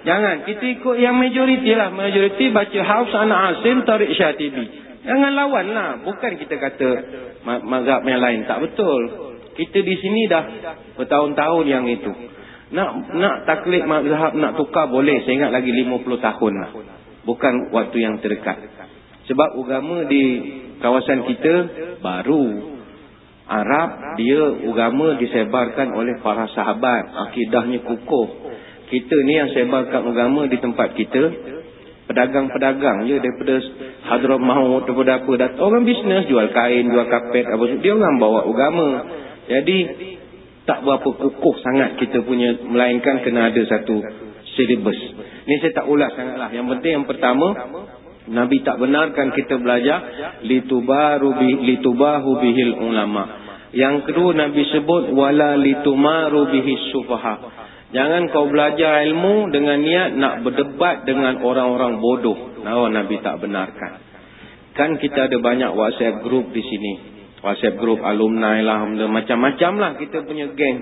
Jangan, kita ikut yang majoriti lah. Majoriti baca Hafs an Asim, Tariq Syatibi. Jangan lawan lah. Bukan kita kata mazhab yang lain tak betul. Kita di sini dah bertahun-tahun yang itu. Nak taklid mazhab, nak tukar boleh. Saya ingat lagi 50 tahun lah. Bukan waktu yang terdekat. Sebab agama di kawasan kita baru. Arab, dia agama disebarkan oleh para sahabat. Akidahnya kukuh. Kita ni yang sebarkan agama di tempat kita, pedagang-pedagang je daripada Hadramaut, daripada apa. Orang bisnes jual kain, jual kapet, apa. Dia orang bawa agama. Jadi tak berapa kukuh sangat kita punya, melainkan kena ada satu syllabus. Ni saya tak ulas sangatlah. Yang penting yang pertama, Nabi tak benarkan kita belajar litubahu bihil ulama. Yang kedua Nabi sebut wala litumaru bihis sufaha. Jangan kau belajar ilmu dengan niat nak berdebat dengan orang-orang bodoh. Nabi tak benarkan. Kan kita ada banyak WhatsApp group di sini. WhatsApp group alumni lah, macam-macam lah kita punya geng.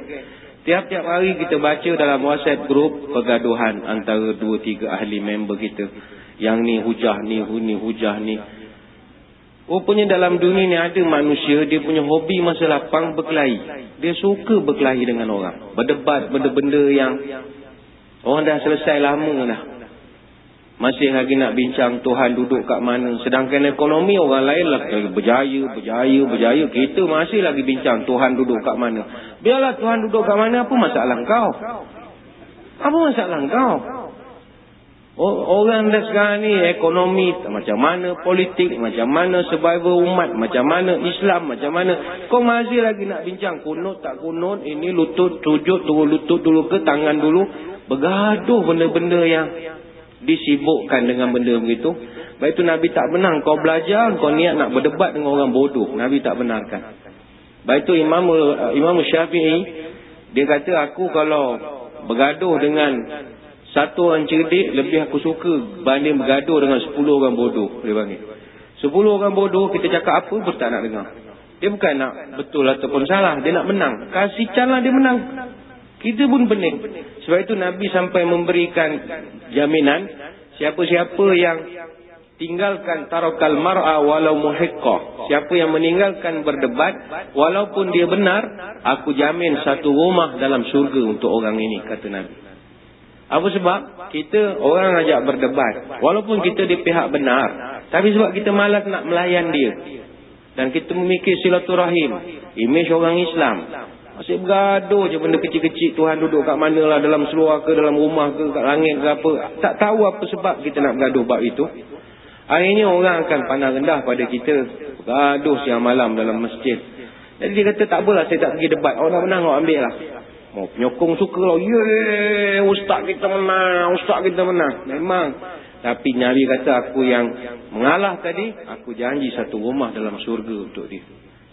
Tiap-tiap hari kita baca dalam WhatsApp group pergaduhan antara 2-3 ahli member kita. Yang ni hujah ni, hujah ni. Rupanya dalam dunia ni ada manusia, dia punya hobi masa lapang berkelahi. Dia suka berkelahi dengan orang. Berdebat benda-benda yang orang dah selesai lama dah. Masih lagi nak bincang Tuhan duduk kat mana. Sedangkan ekonomi orang lain lagi berjaya. Kita masih lagi bincang Tuhan duduk kat mana. Biarlah Tuhan duduk kat mana, apa masalah kau? Apa masalah kau? Orang dah sekarang ni ekonomi macam mana, politik macam mana, survival umat macam mana, Islam macam mana. Kau masih lagi nak bincang kunut tak kunut, ini lutut sujud, turun lutut dulu ke tangan dulu. Bergaduh benda-benda yang disibukkan dengan benda begitu. Baik itu Nabi tak benar kau belajar, kau niat nak berdebat dengan orang bodoh. Nabi tak benarkan. Baik itu Imam Syafi'i, dia kata aku kalau bergaduh dengan satu orang cerdik, lebih aku suka banding bergaduh dengan 10 orang bodoh. Dia panggil 10 orang bodoh, kita cakap apa pun tak nak dengar. Dia bukan nak betul ataupun salah, dia nak menang. Kasih cara dia menang, kita pun pening. Sebab itu Nabi sampai memberikan jaminan, siapa-siapa yang tinggalkan tarakal mar'a walau muhiqqah. Siapa yang meninggalkan berdebat walaupun dia benar, aku jamin satu rumah dalam syurga untuk orang ini, kata Nabi. Apa sebab? Kita orang ajak berdebat walaupun kita di pihak benar, tapi sebab kita malas nak melayan dia dan kita memikir silaturahim, imej orang Islam, masih bergaduh je benda kecil-kecil. Tuhan duduk kat mana lah, dalam seluar ke, dalam rumah ke, kat langit ke apa. Tak tahu apa sebab kita nak bergaduh bab itu. Akhirnya orang akan pandang rendah pada kita, bergaduh siang malam dalam masjid. Jadi dia kata tak apalah, saya tak pergi debat. Orang nak menang, awak ambil lah. Mau penyokong suka lah, yeay, ustaz kita menang, ustaz kita menang. Memang. Tapi Nabi kata, aku yang mengalah tadi, aku janji satu rumah dalam syurga untuk dia.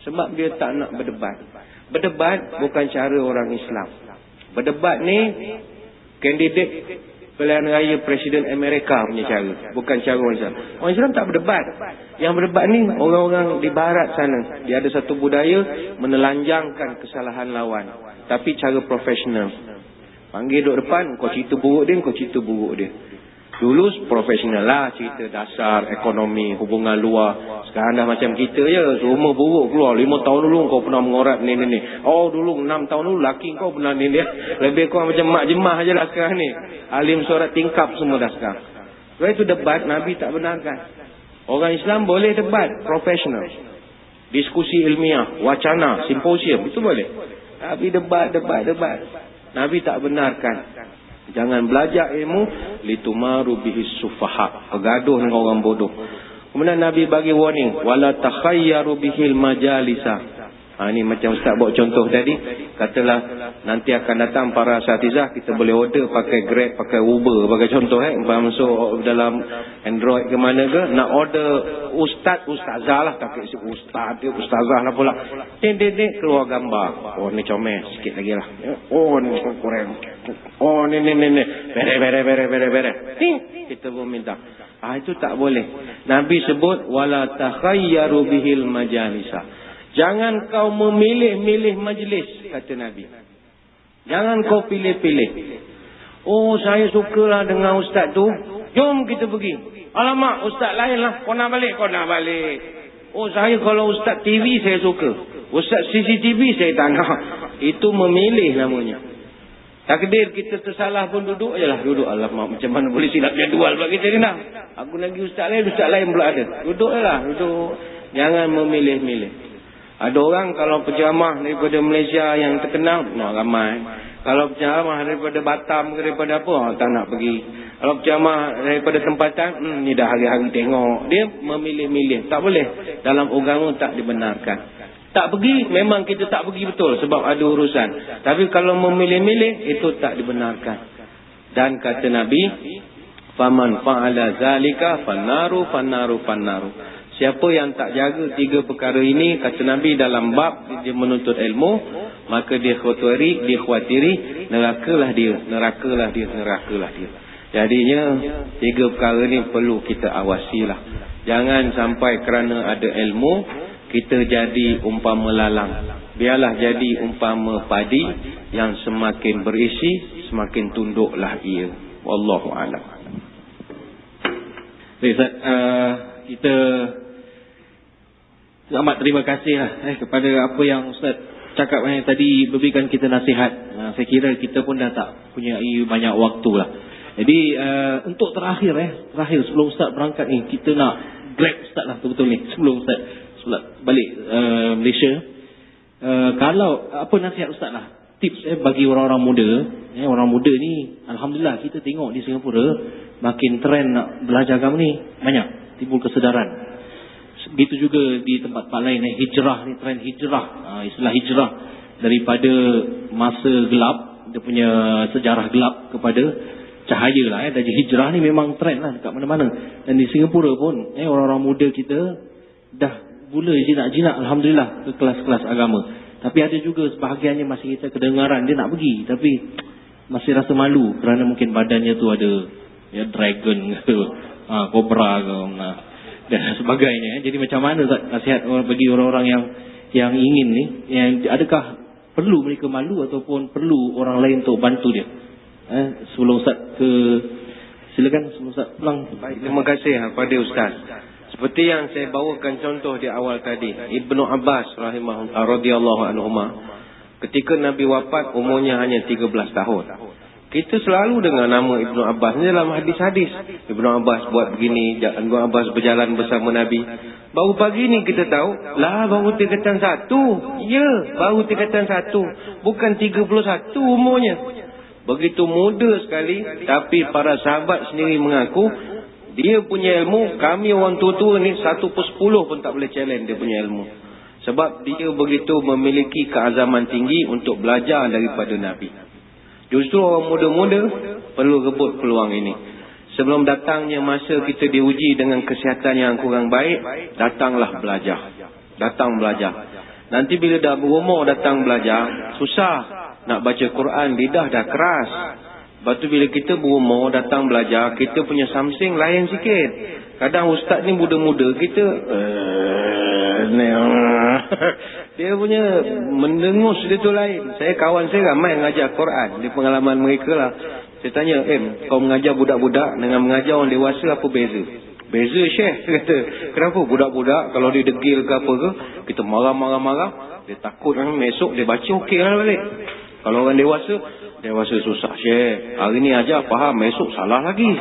Sebab dia tak nak berdebat. Berdebat bukan cara orang Islam. Berdebat ni kandidat pilihan raya Presiden Amerika punya cara, bukan cara orang Islam. Orang Islam tak berdebat. Yang berdebat ni orang-orang di barat sana. Dia ada satu budaya menelanjangkan kesalahan lawan, tapi cara profesional. Panggil duduk depan, kau cerita buruk dia, kau cerita buruk dia. Dulu profesional lah, cerita dasar, ekonomi, hubungan luar. Sekarang dah macam kita je, semua buruk keluar. 5 tahun dulu kau pernah mengorat ni. Oh dulu 6 tahun dulu laki kau pernah ni. Lebih kurang macam mak jemah je lah sekarang ni. Alim surat tingkap semua dah sekarang. Sebab itu debat Nabi tak benarkan. Orang Islam boleh debat profesional, diskusi ilmiah, wacana, simposium, itu boleh. Tapi debat Nabi tak benarkan. Jangan belajar ilmu litumaru bihis sufaha, bergaduh dengan orang bodoh. Kemudian Nabi bagi warning, wala takhayyaru bihil majalisa. Ini macam Ustaz buat contoh tadi. Katalah nanti akan datang para asatizah, kita boleh order pakai Grab, pakai Uber, bagi contoh masuk dalam Android ke mana ke, nak order ustazah lah, tak kira ustaz dia, ustazah lah pula. Dek keluar gambar. Oh ni comel sikit lagi lah. Oh ni kurang. Oh ni. Bere. Kita pun minta. Itu tak boleh. Nabi sebut wala takhayyaru bihil majalisa. Jangan kau memilih-milih majlis, kata Nabi. Jangan kau pilih-pilih. Oh saya sukalah dengan ustaz tu, jom kita pergi. Alamak ustaz lain lah, kau nak balik. Oh saya kalau ustaz TV saya suka, ustaz CCTV saya tak nak. Itu memilih namanya. Takdir kita tersalah pun duduk je lah. Alamak macam mana boleh silap jadual pula kita ni nak. Aku lagi ustaz lain pula ada. Duduk je lah. Jangan memilih-milih. Ada orang kalau penceramah daripada Malaysia yang terkenal, ramai. Kalau penceramah daripada Batam ke daripada apa, tak nak pergi. Kalau penceramah daripada tempatan, ni dah hari-hari tengok. Dia memilih-milih. Tak boleh. Dalam agama tak dibenarkan. Tak pergi, memang kita tak pergi betul sebab ada urusan. Tapi kalau memilih-milih, itu tak dibenarkan. Dan kata Nabi, faman fa'ala zalika fannaru. Siapa yang tak jaga 3 perkara ini, kata Nabi dalam bab dia menuntut ilmu, maka dia khawatiri nerakalah dia. Jadinya 3 perkara ni perlu kita awasilah. Jangan sampai kerana ada ilmu kita jadi umpama lalang. Biarlah jadi umpama padi yang semakin berisi semakin tunduklah ia. Wallahu a'lam. Ustaz, kita amat terima kasih lah kepada apa yang Ustaz cakap tadi, berikan kita nasihat. Saya kira kita pun dah tak punya banyak waktu lah. Jadi untuk terakhir sebelum Ustaz berangkat ni, kita nak grab Ustaz lah betul-betul ni sebelum Ustaz balik Malaysia. Kalau apa nasihat Ustaz lah, tips bagi orang-orang muda. Orang muda ni alhamdulillah kita tengok di Singapura makin trend nak belajar agama ni, banyak timbul kesedaran. Begitu juga di tempat-tempat lain. Hijrah ni, trend hijrah, istilah hijrah daripada masa gelap, dia punya sejarah gelap kepada cahaya lah. Dari hijrah ni memang trend lah dekat mana-mana. Dan di Singapura pun orang-orang muda kita dah mula jinak-jinak alhamdulillah ke kelas-kelas agama. Tapi ada juga sebahagiannya masih kita kedengaran dia nak pergi, tapi masih rasa malu kerana mungkin badannya tu ada dragon ke, kobra ke, dan sebagainya. Jadi macam mana nasihat bagi orang-orang yang ingin ni, yang adakah perlu mereka malu ataupun perlu orang lain untuk bantu dia? Sebelum Ustaz ke Silakan Ustaz pulang. Baik, terima kasih kepada Ustaz. Seperti yang saya bawakan contoh di awal tadi, Ibnu Abbas radhiyallahu anhuma, ketika Nabi wafat umurnya hanya 13 tahun. Kita selalu dengar nama Ibnu Abbas ni dalam hadis-hadis. Ibnu Abbas buat begini, Ibnu Abbas berjalan bersama Nabi. Baru pagi ni kita tahu, baru tingkatan 1. Ya, baru tingkatan 1. Bukan 31 umurnya. Begitu muda sekali, tapi para sahabat sendiri mengaku dia punya ilmu, kami orang tua-tua ni 1/10 pun tak boleh challenge dia punya ilmu. Sebab dia begitu memiliki keazaman tinggi untuk belajar daripada Nabi. Justru orang muda-muda perlu rebut peluang ini. Sebelum datangnya masa kita diuji dengan kesihatan yang kurang baik, datanglah belajar. Datang belajar. Nanti bila dah berumur datang belajar, susah. Nak baca Quran, lidah dah keras. Lepas tu bila kita berumur datang belajar, kita punya something lain sikit. Kadang ustaz ni muda-muda, kita dia punya mendengus dia tu lain. Saya kawan saya ramai mengajar Quran. Di pengalaman mereka lah. Saya tanya, kau mengajar budak-budak dengan mengajar orang dewasa apa beza? Beza Syekh, kata. Kenapa? Budak-budak kalau dia degil ke apa ke, kita marah-marah, dia takut kan, esok dia baca okey lah balik. Kalau orang dewasa susah Syekh. Hari ni ajar faham, esok salah lagi.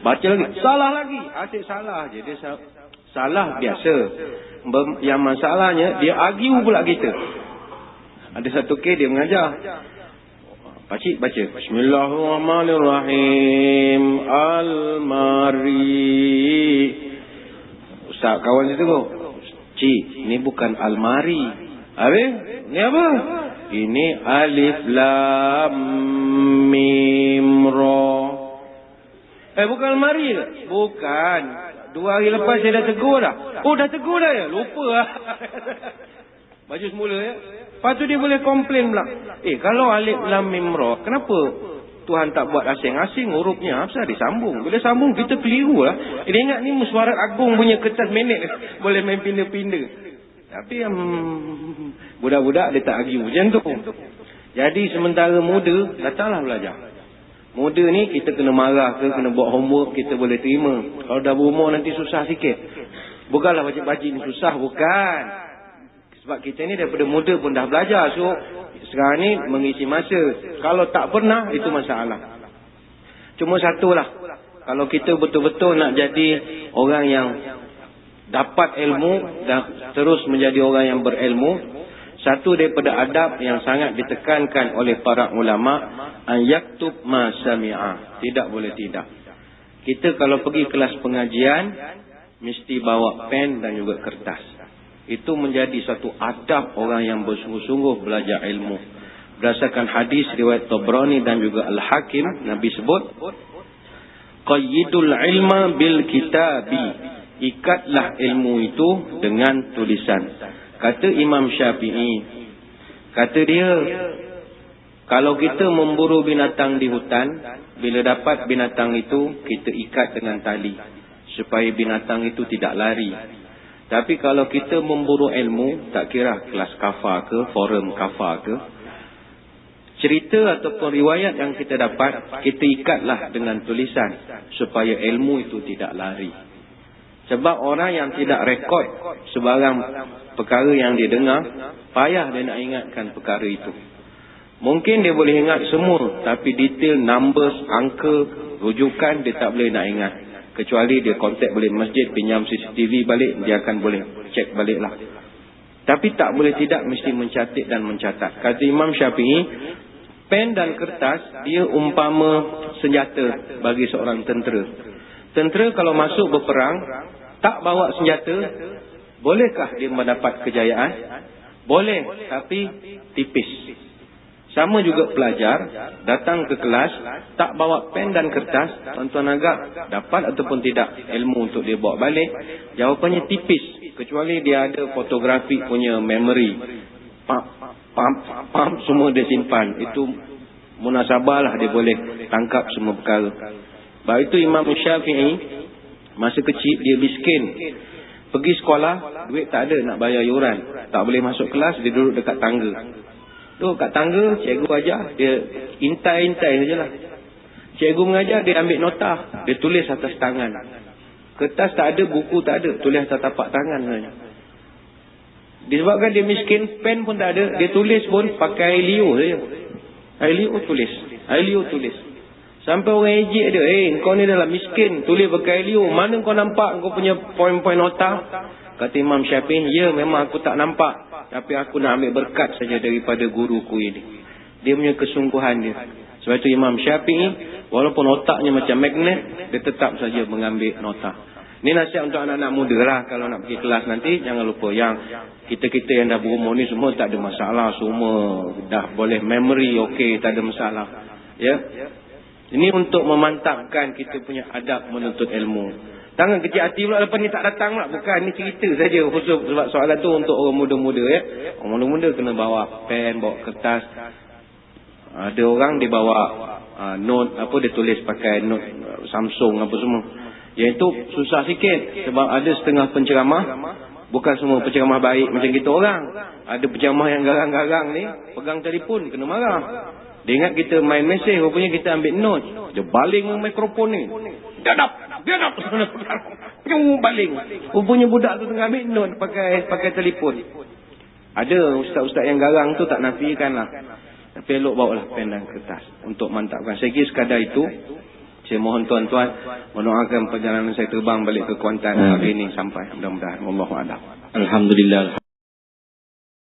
Baca lagi, salah lagi. Asyik salah je. Dia salah biasa. Yang masalahnya, dia argue pula kita. Ada satu kes dia mengajar. Pakcik baca. Bismillahirrahmanirrahim. Almari. Ustaz kawan saya tengok. Cik, ni bukan almari. Habis? Ni apa? Ini alif lam mim ra. Bukan almari ke? Bukan. 2 hari lepas saya dah tegur dah. Oh, dah tegur dah ya? Lupa lah. Baju semula ya. Lepas tu dia boleh komplain pula. Kalau alif lam mim ra, kenapa Tuhan tak buat asing-asing hurufnya? Kenapa disambung? Bila sambung kita keliru lah. Dia ingat ni mesyuarat agung punya kertas minit. Boleh main pindah-pindah. Tapi budak-budak dia tak argue macam tu. Jadi sementara muda, datanglah belajar. Muda ni kita kena marah ke, kena buat homework, kita boleh terima. Kalau dah berumur nanti susah sikit. Bukanlah baca-baca ni susah, bukan. Sebab kita ni daripada muda pun dah belajar. So sekarang ni mengisi masa. Kalau tak pernah, itu masalah. Cuma satulah, kalau kita betul-betul nak jadi orang yang dapat ilmu dan terus menjadi orang yang berilmu, satu daripada adab yang sangat ditekankan oleh para ulama, an yaktub ma sami'a. Tidak boleh tidak. Kita kalau pergi kelas pengajian mesti bawa pen dan juga kertas. Itu menjadi satu adab orang yang bersungguh-sungguh belajar ilmu. Berdasarkan hadis riwayat Tabrani dan juga Al-Hakim, Nabi sebut, qayyidul ilma bil kitabi. Ikatlah ilmu itu dengan tulisan. Kata Imam Syafi'i, kata dia, kalau kita memburu binatang di hutan, bila dapat binatang itu, kita ikat dengan tali supaya binatang itu tidak lari. Tapi kalau kita memburu ilmu, tak kira kelas kafa ke, forum kafa ke, cerita ataupun riwayat yang kita dapat, kita ikatlah dengan tulisan supaya ilmu itu tidak lari. Sebab orang yang tidak rekod sebarang perkara yang dia dengar, payah dia nak ingatkan perkara itu. Mungkin dia boleh ingat semua, tapi detail, numbers, angka, rujukan dia tak boleh nak ingat. Kecuali dia kontak balik masjid, pinjam CCTV balik, dia akan boleh cek balik lah. Tapi tak boleh tidak, mesti mencatat dan mencatat. Kata Imam Syafi'i, pen dan kertas dia umpama senjata bagi seorang tentera. Tentera kalau masuk berperang, tak bawa senjata, bolehkah dia mendapat kejayaan? Boleh, tapi tipis. Sama juga pelajar, datang ke kelas, tak bawa pen dan kertas, tuan-tuan agak dapat ataupun tidak ilmu untuk dia bawa balik? Jawapannya tipis. Kecuali dia ada fotografi punya memory. Pump, semua dia simpan. Itu munasabah lah, dia boleh tangkap semua perkara. Sebab itu Imam Syafi'i masa kecil dia miskin. Pergi sekolah, duit tak ada nak bayar yuran. Tak boleh masuk kelas, dia duduk dekat tangga. Duduk kat tangga, cikgu ajar, dia intai-intai sajalah. Cikgu mengajar, dia ambil nota, dia tulis atas tangan. Kertas tak ada, buku tak ada, tulis atas tapak tangan saja. Disebabkan dia miskin, pen pun tak ada, dia tulis pun pakai air liur saja. Air liur tulis, air liur tulis. Sampai orang ejek dia, kau ni adalah miskin, tulis pakai air liur, mana kau nampak kau punya poin-poin nota? Kata Imam Syafi'i, ya memang aku tak nampak, tapi aku nak ambil berkat saja daripada guruku ini. Dia punya kesungguhan dia. Sebab itu Imam Syafi'i, walaupun otaknya macam magnet, dia tetap saja mengambil nota. Ini nasihat untuk anak-anak muda lah. Kalau nak pergi kelas nanti, jangan lupa yang kita-kita yang dah berumur ni semua tak ada masalah. Semua dah boleh memory, okey, tak ada masalah. Ya. Ini untuk memantapkan kita punya adab menuntut ilmu. Jangan kecil hati pula lepas ni tak datang lah. Bukan, ni cerita saja. Khusus sebab soalan tu untuk orang muda-muda ya. Orang muda-muda kena bawa pen, bawa kertas. Ada orang dia bawa note, apa dia tulis pakai note Samsung apa semua. Yang itu susah sikit sebab ada setengah penceramah, bukan semua penceramah baik macam kita orang. Ada penceramah yang garang-garang ni, pegang telefon kena marah. Dia ingat kita main mesej, rupanya kita ambil note. Dia baling mikrofon ni. Dia nak baling. Rupanya budak tu tengah ambil note pakai telefon. Ada ustaz-ustaz yang garang tu tak nafikan lah. Tapi elok bawalah pen dan kertas untuk mantapkan. Saya kira sekadar itu. Saya mohon tuan-tuan mendoakan perjalanan saya terbang balik ke Kuantan hari ini sampai mudah-mudahan. Wallahu a'lam. Alhamdulillah.